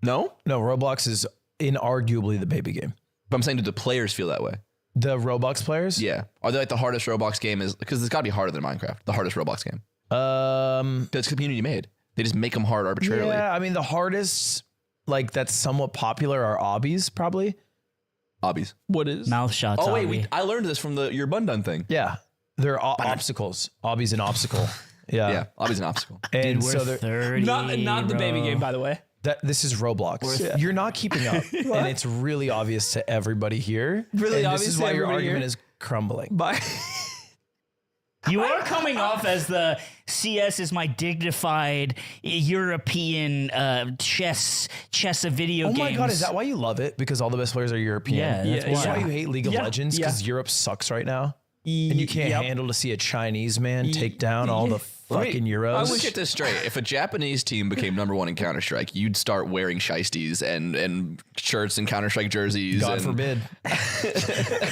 No? No, Roblox is inarguably the baby game. But I'm saying, do the players feel that way? The Roblox players? Yeah. Are they like the hardest Roblox game is? Because it's got to be harder than Minecraft. The hardest Roblox game. That's community made. They just make them hard arbitrarily. Yeah, I mean the hardest, like that's somewhat popular, are obbies probably. Obbies. What is? Mouth shots. Oh wait, obby. I learned this from your bun done thing. Yeah, they're obstacles. Obbies an obstacle. Yeah, obbies an obstacle. And Dude, we're so they're 30. Not the baby bro. game, by the way. this is Roblox. You're not keeping up, and it's really obvious to everybody here. Really and obvious This is to why your everybody argument here? is crumbling. Bye. You are coming off as the CS is my dignified European chess of video Oh games. my god, is that why you love it? Because all the best players are European. Yeah, that's Is why. why you hate League of Yeah, Legends? yeah. Because Europe sucks right now, and you can't Yep. handle to see a Chinese man take down all the fucking Euros. Let's get this straight. If a Japanese team became #1 in Counter-Strike, you'd start wearing shiesties and shirts and Counter-Strike jerseys. God and forbid.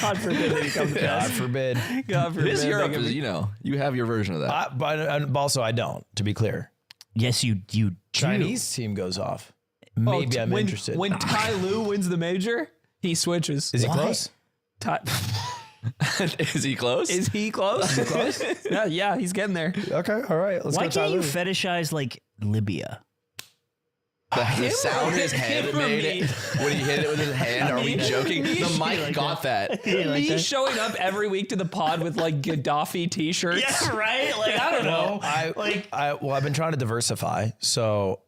God forbid that he comes to God pass. forbid. God forbid. This Europe that is, you have your version of that. But also, I don't. To be clear, Yes, you do. Chinese team goes off. Maybe I'm interested. When Tai Lu wins the major, he switches. Is he Why? close? Tai- Is he close? Is he close? yeah, he's getting there. Okay, all right. Let's Why go. can't you Ty Lue. fetishize like Libya? The sound his him head or made me? it when he hit it with his hand. Are we joking? The mic got that. Me showing up every week to the pod with like Gaddafi t-shirts. Yeah, right. Like I don't know. I've been trying to diversify. So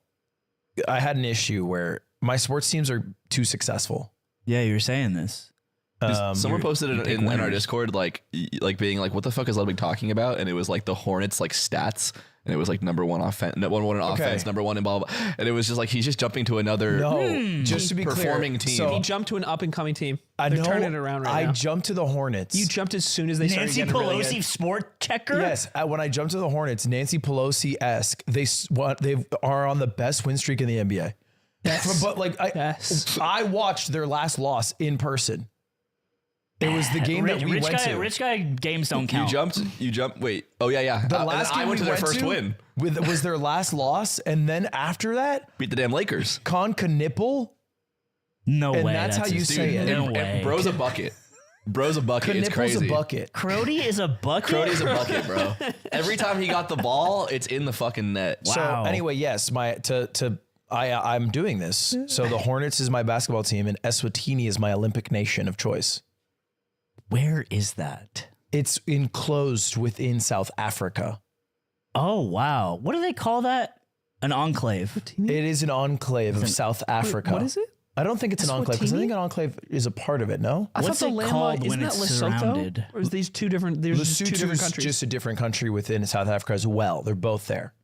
I had an issue where my sports teams are too successful. Yeah, you were saying this. Someone posted it in our winners. Discord, like being like, "What the fuck is Ludwig talking about?" And it was like the Hornets like stats, and it was like #1 offense, #1 in offense, #1 in blah, blah blah. And it was just like he's just jumping to another Just to be performing clear, team. So He jumped to an up and coming team. I They're know turning it around right I now. jumped to the Hornets. You jumped as soon as they started Nancy getting really Pelosi good. sport checker. Yes, when I jumped to the Hornets, Nancy Pelosi-esque, they are on the best win streak in the NBA. Yes. But like Yes. I watched their last loss in person. It was the game that we went to. Rich guy games don't count. You jumped. Wait. Oh yeah. The And last I game went to we their went first to win. was their last loss, and then after that, Beat the damn Lakers. Con Knipple. No And way. that's how you his- say it. No And way. bro's a bucket. Bro's a bucket. It's Knipple's crazy. a bucket. Crody is a bucket. Crody's a bucket, bro. Every time he got the ball, it's in the fucking net. Wow. So anyway, yes, I'm doing this. So the Hornets is my basketball team, and Eswatini is my Olympic nation of choice. Where is that? It's enclosed within South Africa. Oh wow. What do they call that? An enclave. It is an enclave of South Africa. What is it? I don't think it's an enclave because I Eswatini? think an enclave is a part of it. No, I What's thought it the landlocked called isn't when that it's Lesotho? surrounded? Or is these two different? There's just two different Lesotho's countries. just a different country within South Africa as well. They're both there.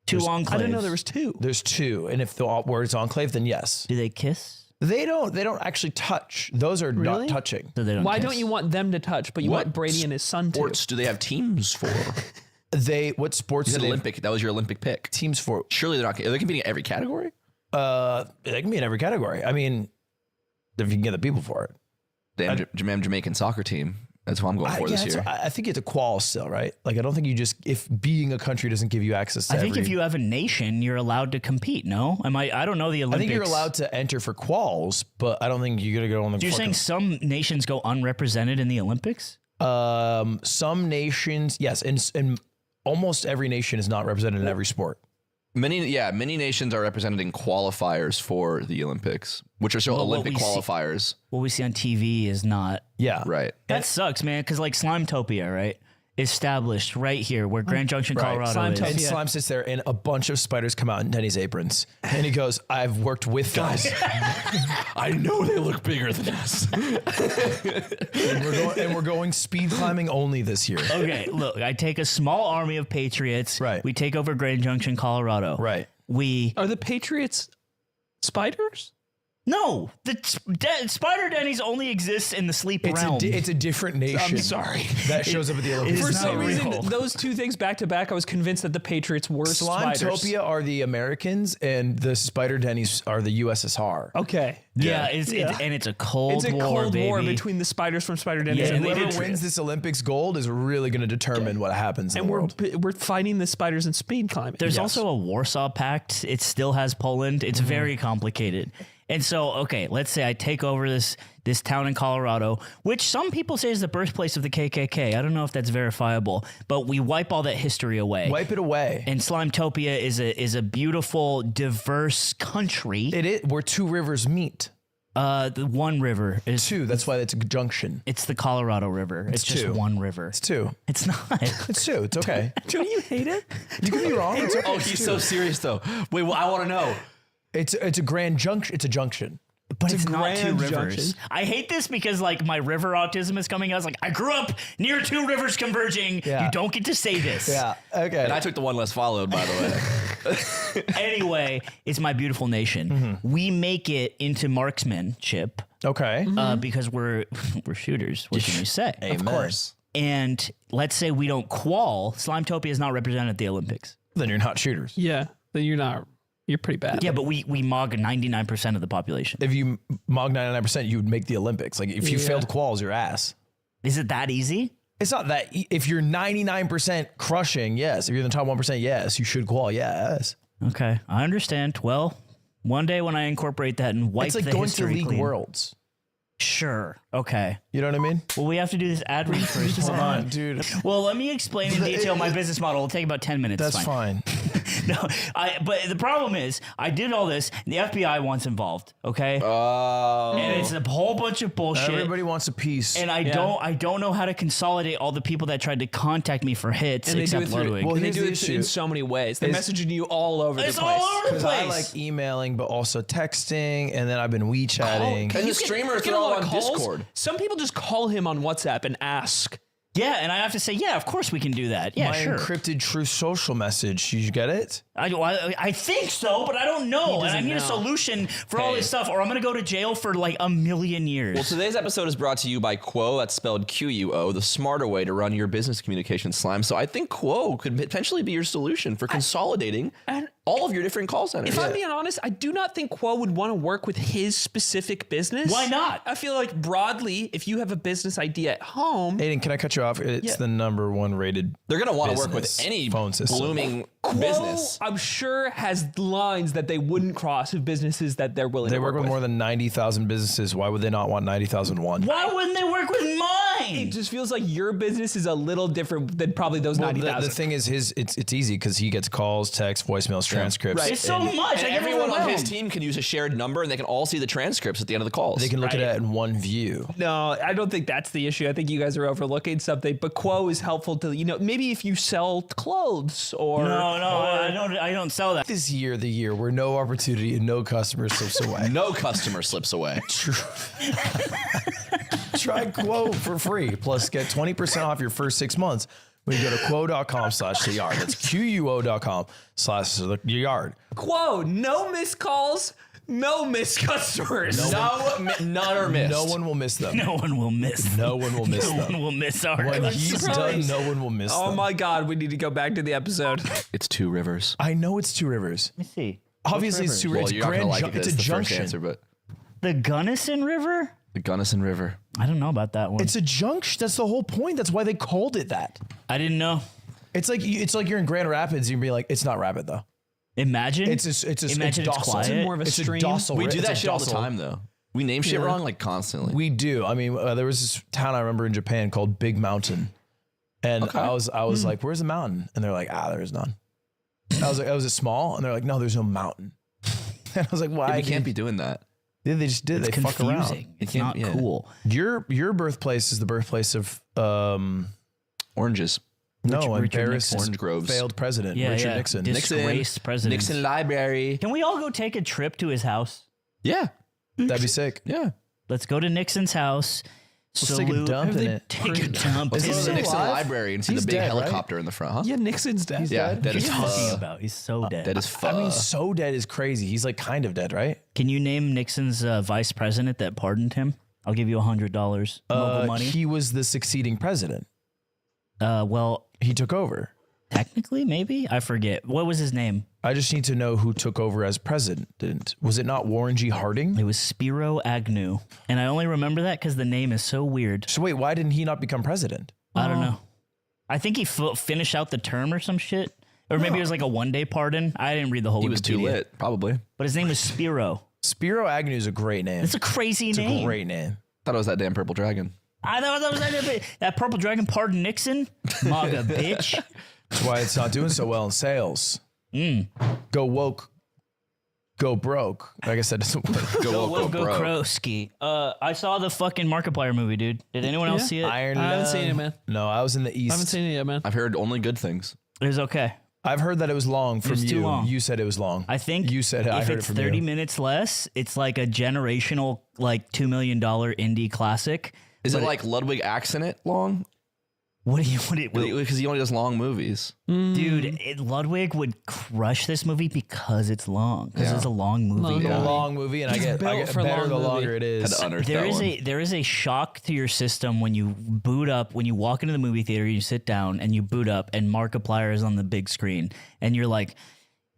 Two enclaves. I didn't know there was two. There's two, and if the word is enclave, then yes. Do they kiss? They don't actually touch. Those are Really? not touching. So they don't Why kiss. don't you want them to touch, but you What want Brady and his son to? Sports do they have teams for? What sports You do said they have Olympic. That was your Olympic pick. teams for? Surely they're not. Are they competing in every category? They can be in every category. I mean, if you can get the people for it. Damn, Jamaican soccer team. That's what I'm going for this year. I think you have to qual still, right? Like, I don't think you just, if being a country doesn't give you access to I think if you have a nation, you're allowed to compete. No, I don't know the I Olympics. think you're allowed to enter for quals, but I don't think you're going to go on the You're saying some nations go unrepresented in the Olympics? some nations, yes, and almost every nation is not represented in every sport. Many nations are represented in qualifiers for the Olympics, which are still Well, what Olympic we see- qualifiers. What we see on TV is not. Yeah. Right. That sucks, man. Because like Slimetopia, right? Established right here where Grand Junction, Colorado is. Slimetopia. And Slime sits there and a bunch of spiders come out in Denny's aprons. And he goes, I've worked with guys. I know they look bigger than us. and we're going speed climbing only this year. Okay, look, I take a small army of patriots. Right. We take over Grand Junction, Colorado. Right. We Are the Patriots spiders? no, the Spider Denny's only exists in the sleep realm. It's a different nation. I'm sorry. That shows up at the Olympics. For It's some not reason, real. those two things back to back, I was convinced that the Patriots were spiders. Slimetopia are the Americans and the Spider Denny's are the USSR. Okay. yeah, Yeah. and it's a cold It's a war, cold baby. war between the spiders from Spider Denny's Yeah, and the they did Whoever Patriots. wins this Olympics gold is really going to determine what happens in And the world. we're fighting the spiders in speed climbing. There's Yes. also a Warsaw Pact. It still has Poland. It's very complicated. And so, okay, let's say I take over this town in Colorado, which some people say is the birthplace of the KKK. I don't know if that's verifiable, but we wipe all that history away. Wipe it away. And Slimetopia is a beautiful, diverse country. It is where two rivers meet. The one river is Two. That's why it's a junction. It's the Colorado River. It's just two. one river. It's two. It's not. It's two. It's okay. Don't you hate it? You can be wrong. It's okay. Oh, he's so serious though. Wait, well, I want to know. It's a grand junction. It's a junction. But it's not two grand rivers. junction. I hate this because like my river autism is coming out. It's like I grew up near two rivers converging. Yeah. You don't get to say this. Yeah. Okay. And I took the one less followed, by the way. Anyway, it's my beautiful nation. We make it into marksmanship Okay. because we're shooters. What can you say? Of course. And let's say we don't qual. Slimetopia is not represented at the Olympics. Then you're not shooters. Yeah, then you're pretty bad. Yeah, but we mog 99% of the population. If you mog 99%, you would make the Olympics. Like if you failed quals, your ass. Is it that easy? It's not that. If you're 99% crushing, yes. If you're in the top 1%, yes. You should qual, yes. Okay, I understand. Well, one day when I incorporate that and wipe It's like the going to history League clean. Worlds. Sure. Okay. You know what I mean? Well, we have to do this ad read first. Hold on. dude. Well, let me explain in detail my business model. It'll take about 10 minutes. That's It's fine. No, but the problem is I did all this and the FBI wants involved. Okay. And it's a whole bunch of bullshit. Everybody wants a piece. And I don't know how to consolidate all the people that tried to contact me for hits, And they do it except through, Ludwig. Well, and they here's do the it issue. in so many ways. They're It's- messaging you all over It's the all place. over the Because place. I like emailing, but also texting, and then I've been WeChatting. And the streamers get are a all lot of on calls. Discord. Some people just call him on WhatsApp and ask. Yeah, and I have to say, yeah, of course we can do that. Yeah, My sure. encrypted true social message. You get it? I think so, but I don't know. And I need a solution for all this stuff, or I'm going to go to jail for like a million years. Well, today's episode is brought to you by Quo. That's spelled Quo, the smarter way to run your business communication, Slime. So I think Quo could potentially be your solution for consolidating all of your different call centers. If I'm being honest, I do not think Quo would want to work with his specific business. Why not? I feel like broadly, if you have a business idea at home, Aiden, can I cut you off? It's the number one rated. They're going to want to work with business any phone system. blooming Quo, business. I'm sure, has lines that they wouldn't cross of businesses that they're willing They to work with more than 90,000 businesses. Why would they not want 90,001? Why wouldn't they work with It mine? just feels like your business is a little different than probably those Well, 90,000. the thing is, it's easy because he gets calls, texts, voicemails, transcripts. Right. It's so much. And I get everyone on his overwhelmed. team can use a shared number, and they can all see the transcripts at the end of the calls. They can look at it in one view. No, I don't think that's the issue. I think you guys are overlooking something. But Quo is helpful to, maybe if you sell clothes or No, I don't sell that. This year, the year where no opportunity and no customer slips away. No customer slips away. Try Quo for free. Plus, get 20% off your first 6 months when you go to quo.com/theyard. That's QUO.com/theyard. Quo, no missed calls, no missed customers. None are missed. No one will miss them. No one will miss them. No one will miss No one them. will miss our When he's surprised. done, no one will miss Oh them. my God, we need to go back to the episode. It's Two Rivers. I know it's Two Rivers. Let me see. Obviously, it's Two Rivers. Well, you're not Grand gonna like Jun- it 'cause it's a it's the first junction. answer, but The Gunnison River? the Gunnison River. I don't know about that one. It's a junction. That's the whole point. That's why they called it that. I didn't know. It's like you're in Grand Rapids. You'd be like, it's not rapid though. Imagine. It's Imagine it's docile. quiet. More of a It's a stream. docile. We do it's that a shit all the docile- time, though. We name shit wrong like constantly. We do. I mean, there was this town I remember in Japan called Big Mountain, and I was like, "Where's the mountain?" And they're like, "There is none." I was like, "Oh, is it small?" And they're like, "No, there's no mountain." And I was like, "Why?" we can't be doing that. Yeah, they just did. It's They fuck around. confusing. It's can't- not yeah. cool. Your birthplace is the birthplace of Oranges. no, Richard embarrassed Nixon. Orange groves. failed president Yeah, Richard yeah. Nixon. Disgraced president. Nixon Library. Can we all go take a trip to his house? Yeah. That'd be sick. Yeah. Let's go to Nixon's house. Let's take a dump in it. Take a dump. Let's in go to the it. Nixon alive? Library and see He's the big dead, right? helicopter in the front, huh? Yeah, Nixon's dead. Yeah, dead What are as you talking fuck. about? He's so dead. Dead as fuck. I mean, so dead is crazy. He's like kind of dead, right? Can you name Nixon's vice president that pardoned him? I'll give you $100 mobile money. He was the succeeding president. Well, He took over. technically, maybe I forget. What was his name? I just need to know who took over as president. Was it not Warren G. Harding? It was Spiro Agnew, and I only remember that because the name is so weird. So wait, why didn't he not become president? I don't know. I think he finished out the term or some shit, or maybe it was like a one-day pardon. I didn't read the whole. He was too Wikipedia. lit, probably. But his name was Spiro. Spiro Agnew is a great name. It's a crazy It's name. a great name. Thought it was that damn purple dragon. I thought that was that purple dragon. Pardon Nixon, MAGA bitch. That's why it's not doing so well in sales. Go woke, go broke. Like I said, it doesn't work. Go woke, Go bro. Krosky. I saw the fucking Markiplier movie, dude. Did anyone else see it? Iron I haven't Lung. seen it, man. No, I was in the I haven't East. seen it yet, man. I've heard only good things. It was okay. I've heard that it was long from was you. too long. You said it was long. I think you said it. I if heard it's it from 30 you. minutes less, it's like a generational, like $2 million indie classic. Is it like Ludwig accent long? What do you? Because he only does long movies. Dude, Ludwig would crush this movie because it's long. Because it's a long movie. A long movie, and I get built for better long the movie. longer it Had is. to unearth There that is one. there is a shock to your system when you boot up, when you walk into the movie theater, you sit down and you boot up, and Markiplier is on the big screen, and you're like,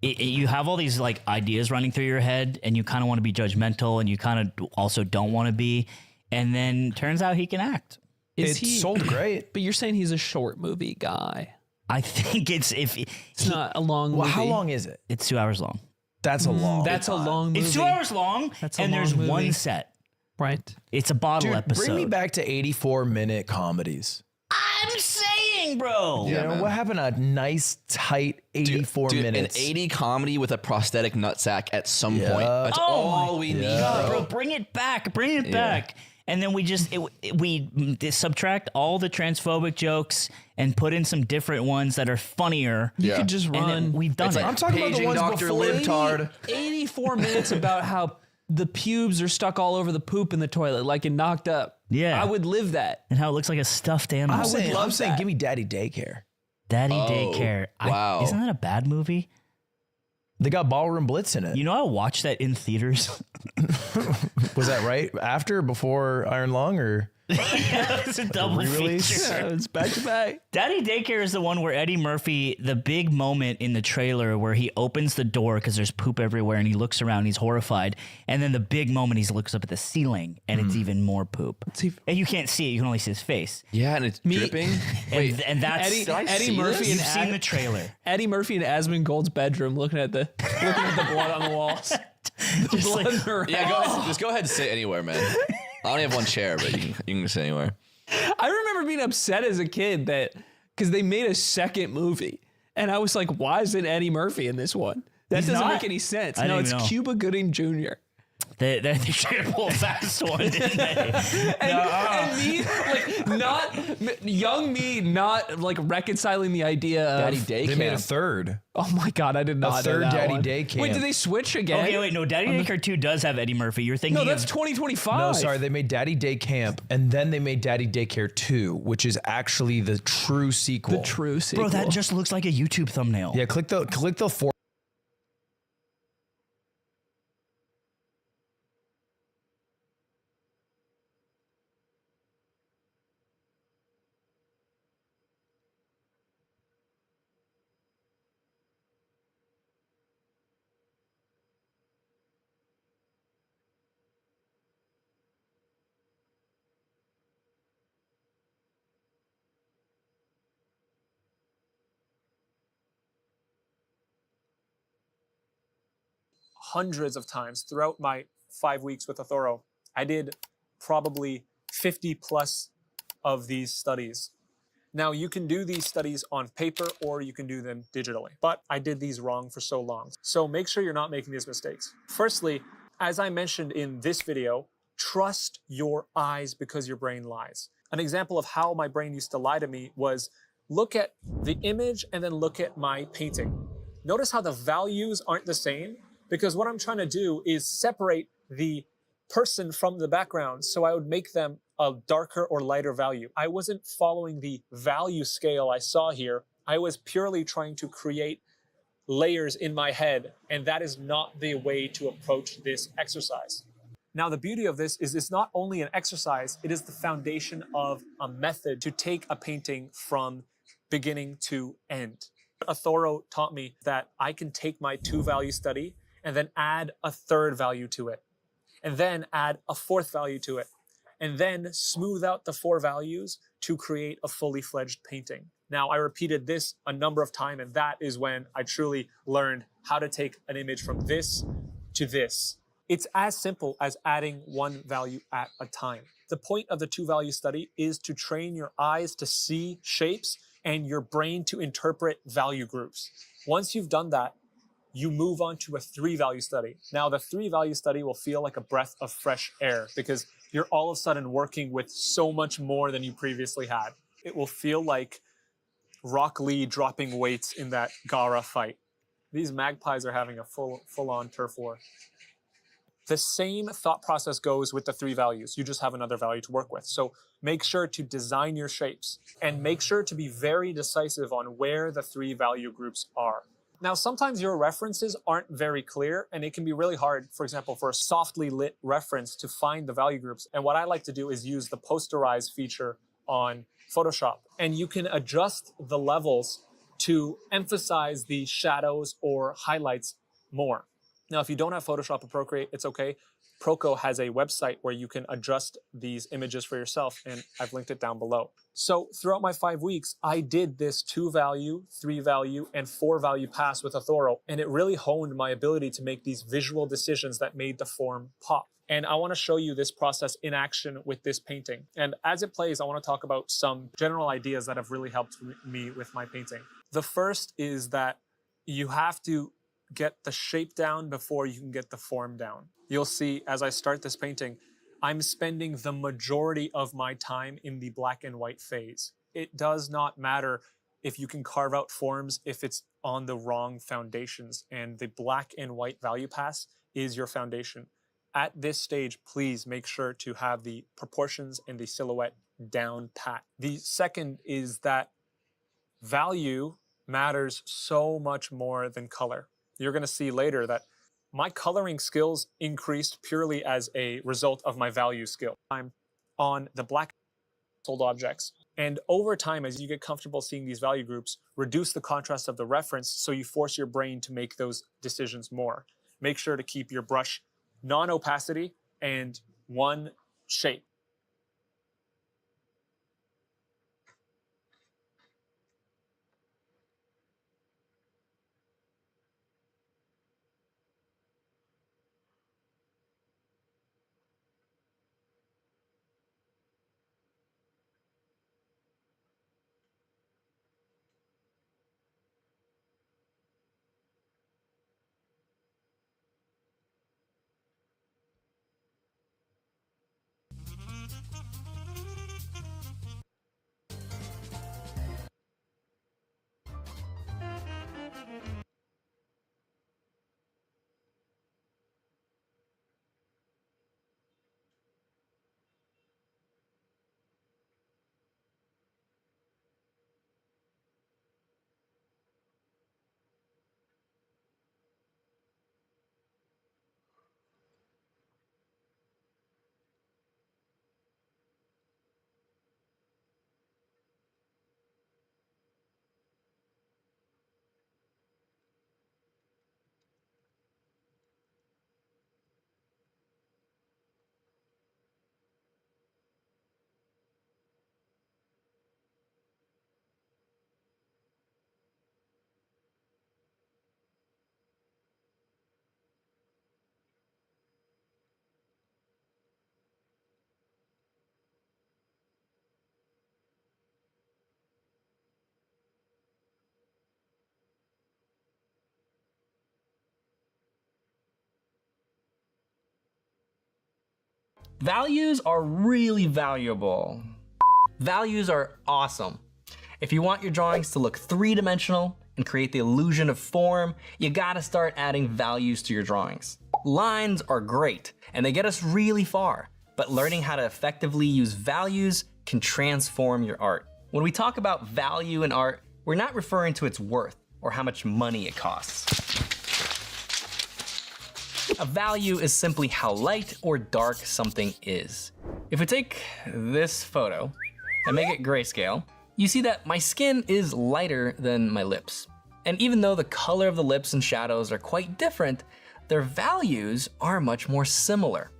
you have all these like ideas running through your head, and you kind of want to be judgmental, and you kind of also don't want to be, and then turns out he can act. It sold great. But you're saying he's a short movie guy. I think it's Not a long Well, movie. how long is it? it's 2 hours long. That's a long. That's a long movie. It's 2 hours long, That's a and there's long movie. one set. Right. It's a bottle Dude, episode. bring me back to 84-minute comedies. I'm saying, bro. You know, man. what happened? A nice, tight 84 Dude, minutes. an 80 comedy with a prosthetic nutsack at some point. That's Oh all we need, bro, bro. bring it back. Bring it back. And then we just we subtract all the transphobic jokes and put in some different ones that are funnier. You Yeah. could just And then run we've done It's it. like I'm talking about the paging ones Dr. before Libtard. 84 minutes about how the pubes are stuck all over the poop in the toilet, like in Knocked Up. Yeah. I would live that. And how it looks like a stuffed animal. I would love I'm saying, that. give me Daddy Daycare. Daddy Oh, Daycare. wow. Isn't that a bad movie? They got Ballroom Blitz in it. You know, I watched that in theaters. Was that right after, before Iron Lung, or It's a double re-release? feature. It's back to back. Daddy Daycare is the one where Eddie Murphy, the big moment in the trailer where he opens the door because there's poop everywhere and he looks around, he's horrified. And then the big moment he looks up at the ceiling and it's even more poop. And you can't see it, you can only see his face. Yeah, and it's dripping. Wait, And that's Eddie Murphy You've and seen the trailer. Eddie Murphy in Asmund Gold's bedroom, looking at the blood on the walls. The blood in the yeah, go ahead. Just go ahead and sit anywhere, man. I only have one chair, but you can sit anywhere. I remember being upset as a kid that because they made a second movie, and I was like, "Why isn't Eddie Murphy in this one? That doesn't not. make any sense." I No, didn't it's even know. Cuba Gooding Jr. They should have pulled a fast one, didn't they? And me, like, not young me, not like reconciling the idea of Daddy Day They made a Camp. third. Oh my god, I did not know third that Daddy one. Day Camp. Wait, did they switch again? Okay, wait, no, Daddy Daycare 2 does have Eddie Murphy. You're thinking No, that's of 2025. No, sorry, they made Daddy Day Camp, and then they made Daddy Daycare 2, which is actually the true sequel. the true sequel. Bro, that just looks like a YouTube thumbnail. Yeah, click the four. hundreds of times throughout my 5 weeks with Athoro. I did probably 50 plus of these studies. Now you can do these studies on paper or you can do them digitally, but I did these wrong for so long. So make sure you're not making these mistakes. Firstly, as I mentioned in this video, trust your eyes because your brain lies. An example of how my brain used to lie to me was look at the image and then look at my painting. Notice how the values aren't the same because what I'm trying to do is separate the person from the background, so I would make them a darker or lighter value. I wasn't following the value scale I saw here. I was purely trying to create layers in my head, and that is not the way to approach this exercise. Now, the beauty of this is it's not only an exercise, it is the foundation of a method to take a painting from beginning to end. Athoro taught me that I can take my 2-value study and then add a 3rd value to it, and then add a 4th value to it, and then smooth out the 4 values to create a fully fledged painting. Now, I repeated this a number of times, and that is when I truly learned how to take an image from this to this. It's as simple as adding one value at a time. The point of the two-value study is to train your eyes to see shapes and your brain to interpret value groups. Once you've done that, you move on to a three-value study. Now, the three-value study will feel like a breath of fresh air because you're all of a sudden working with so much more than you previously had. It will feel like Rock Lee dropping weights in that Gara fight. These magpies are having a full-on turf war. The same thought process goes with the three values. You just have another value to work with. So make sure to design your shapes and make sure to be very decisive on where the three value groups are. Now, sometimes your references aren't very clear and it can be really hard, for example, for a softly lit reference to find the value groups. And what I like to do is use the posterize feature on Photoshop. And you can adjust the levels to emphasize the shadows or highlights more. Now, if you don't have Photoshop or Procreate, it's okay. Proco has a website where you can adjust these images for yourself, and I've linked it down below. So throughout my 5 weeks, I did this 2-value, 3-value, and 4-value pass with Authoro, and it really honed my ability to make these visual decisions that made the form pop. And I want to show you this process in action with this painting. And as it plays, I want to talk about some general ideas that have really helped me with my painting. The first is that you have to get the shape down before you can get the form down. You'll see as I start this painting, I'm spending the majority of my time in the black and white phase. It does not matter if you can carve out forms if it's on the wrong foundations, and the black and white value pass is your foundation. At this stage, please make sure to have the proportions and the silhouette down pat. The second is that value matters so much more than color. You're going to see later that my coloring skills increased purely as a result of my value skill. I'm on the black household objects. And over time, as you get comfortable seeing these value groups, reduce the contrast of the reference so you force your brain to make those decisions more. Make sure to keep your brush non-opacity and one shape. Values are really valuable. Values are awesome. If you want your drawings to look three-dimensional and create the illusion of form, you gotta start adding values to your drawings. Lines are great, and they get us really far, but learning how to effectively use values can transform your art. When we talk about value in art, we're not referring to its worth or how much money it costs. A value is simply how light or dark something is. If we take this photo and make it grayscale, you see that my skin is lighter than my lips. And even though the color of the lips and shadows are quite different, their values are much more similar.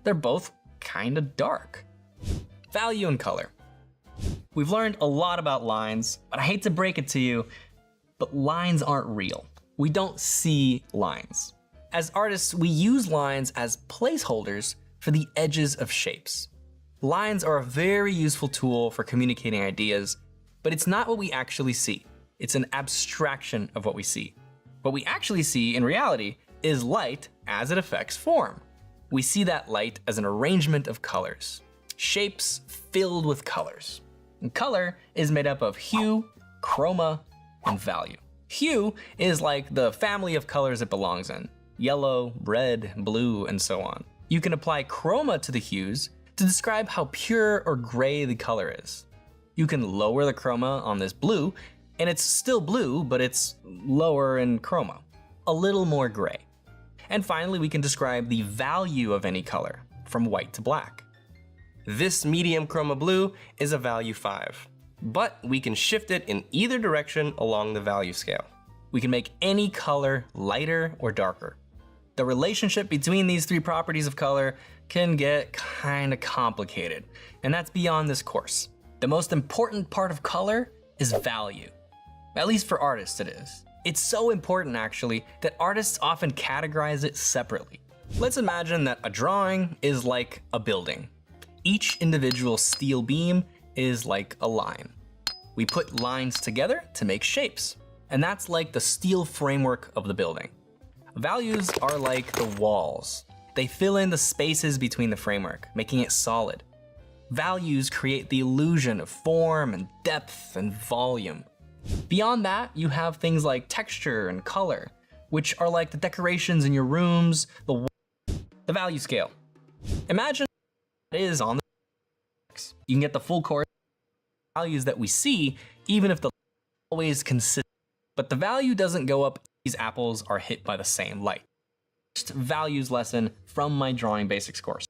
They're both kind of dark. Value and color. We've learned a lot about lines, but I hate to break it to you, but lines aren't real. We don't see lines. As artists, we use lines as placeholders for the edges of shapes. Lines are a very useful tool for communicating ideas, but it's not what we actually see. It's an abstraction of what we see. What we actually see in reality is light as it affects form. We see that light as an arrangement of colors, shapes filled with colors. And color is made up of hue, chroma, and value. Hue is like the family of colors it belongs in: yellow, red, blue, and so on. You can apply chroma to the hues to describe how pure or gray the color is. You can lower the chroma on this blue, and it's still blue, but it's lower in chroma, a little more gray. And finally, we can describe the value of any color, from white to black. This medium chroma blue is a value 5, but we can shift it in either direction along the value scale. We can make any color lighter or darker. The relationship between these three properties of color can get kinda complicated, and that's beyond this course. The most important part of color is value. At least for artists it is. It's so important actually that artists often categorize it separately. Let's imagine that a drawing is like a building. Each individual steel beam is like a line. We put lines together to make shapes, and that's like the steel framework of the building. Values are like the walls. They fill in the spaces between the framework, making it solid. Values create the illusion of form and depth and volume. Beyond that, you have things like texture and color, which are like the decorations in your rooms, the value scale. Imagine it is on the you can get the full course values that we see, even if the always consistent. But the value doesn't go up if these apples are hit by the same light. First values lesson from my drawing basics course.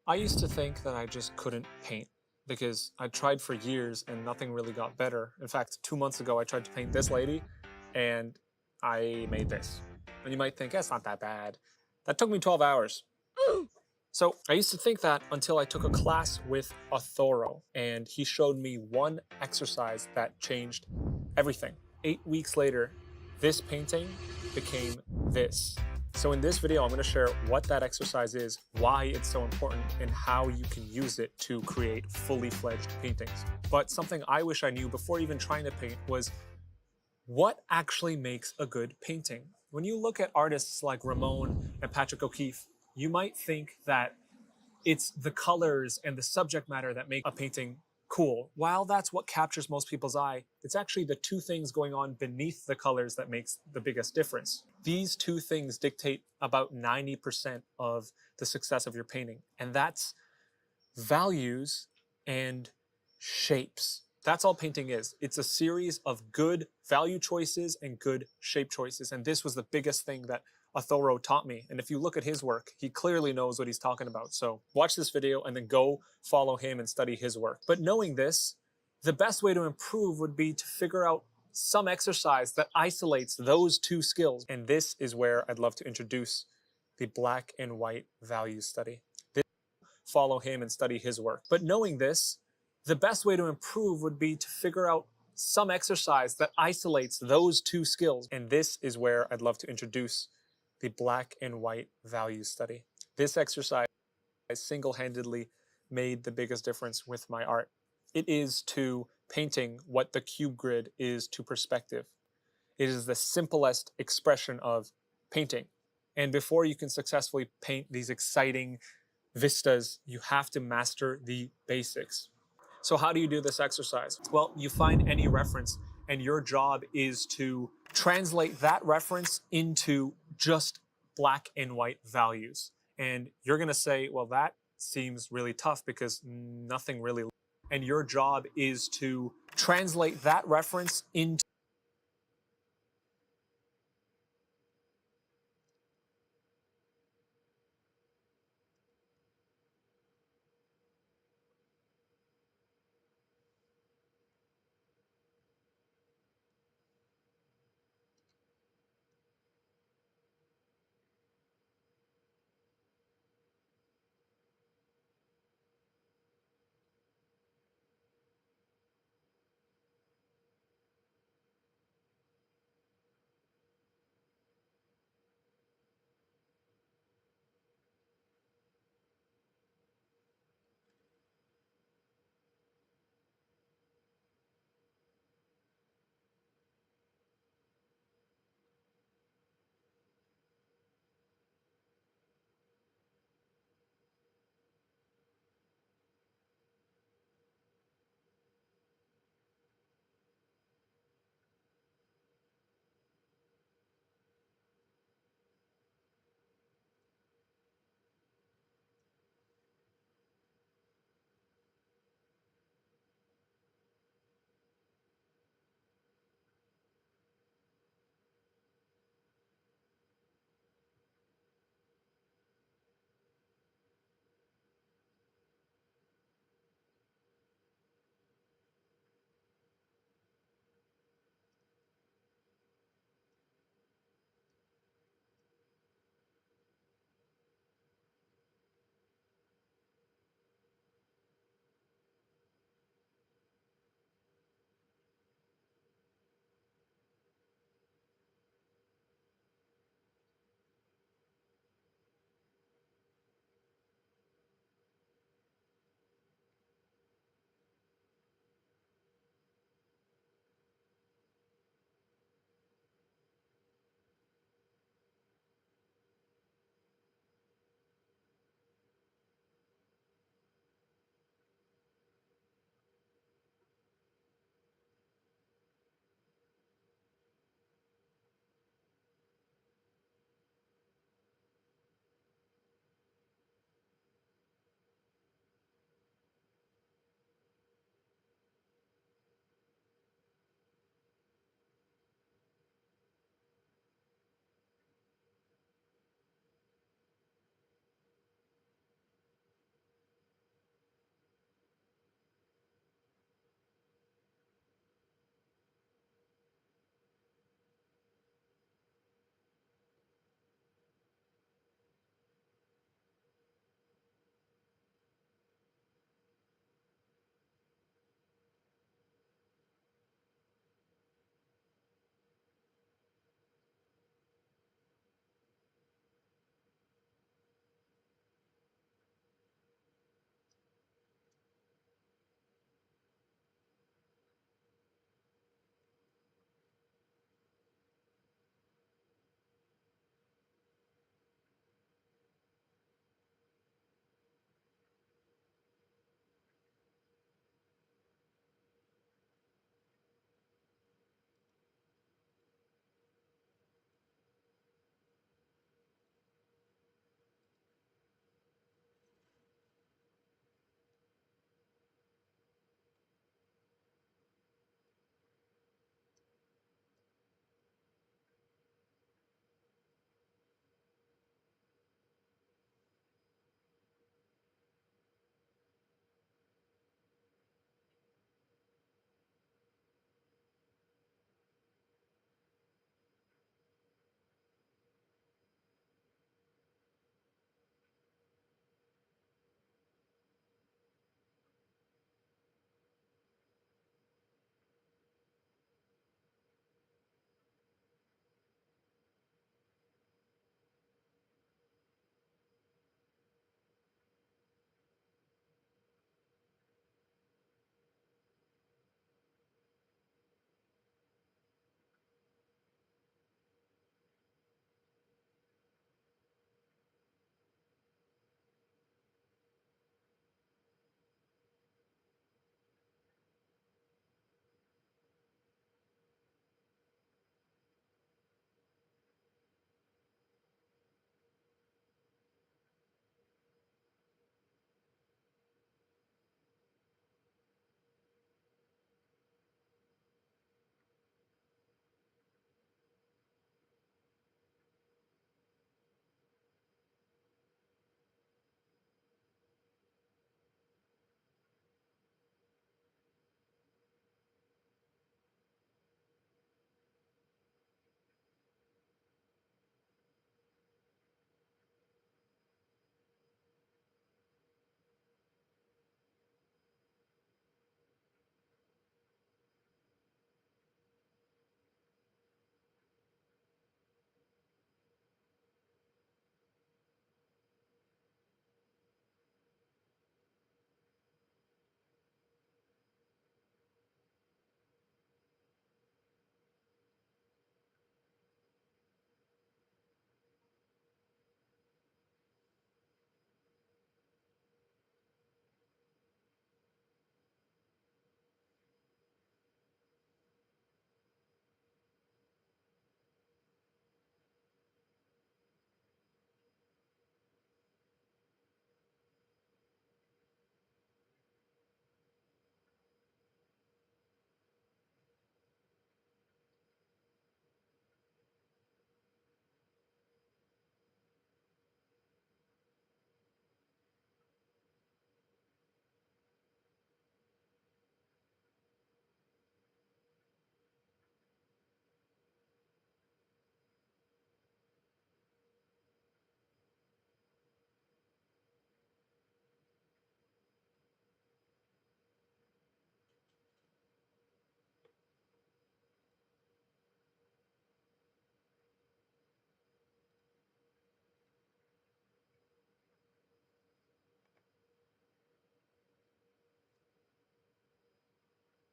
I used to think that I just couldn't paint because I tried for years and nothing really got better. In fact, 2 months ago, I tried to paint this lady and I made this. And you might think, that's not that bad. That took me 12 hours. So I used to think that until I took a class with Arturo and he showed me one exercise that changed everything. 8 weeks later, this painting became this. So in this video, I'm going to share what that exercise is, why it's so important, and how you can use it to create fully fledged paintings. But something I wish I knew before even trying to paint was what actually makes a good painting. When you look at artists like Ramon and Patrick O'Keefe, you might think that it's the colors and the subject matter that make a painting cool. While that's what captures most people's eye, it's actually the two things going on beneath the colors that makes the biggest difference. These two things dictate about 90% of the success of your painting, and that's values and shapes. That's all painting is. It's a series of good value choices and good shape choices, and this was the biggest thing that Arturo taught me. And if you look at his work, he clearly knows what he's talking about. So watch this video and then go follow him and study his work. But knowing this, the best way to improve would be to figure out some exercise that isolates those two skills. And this is where I'd love to introduce the black and white value study. Follow him and study his work. But knowing this, the best way to improve would be to figure out some exercise that isolates those two skills. And this is where I'd love to introduce the black and white value study. This exercise single-handedly made the biggest difference with my art. It is to painting what the cube grid is to perspective. It is the simplest expression of painting. And before you can successfully paint these exciting vistas, you have to master the basics. So how do you do this exercise? Well, you find any reference and your job is to translate that reference into just black and white values. And you're gonna say, well, that seems really tough because nothing really, and your job is to translate that reference into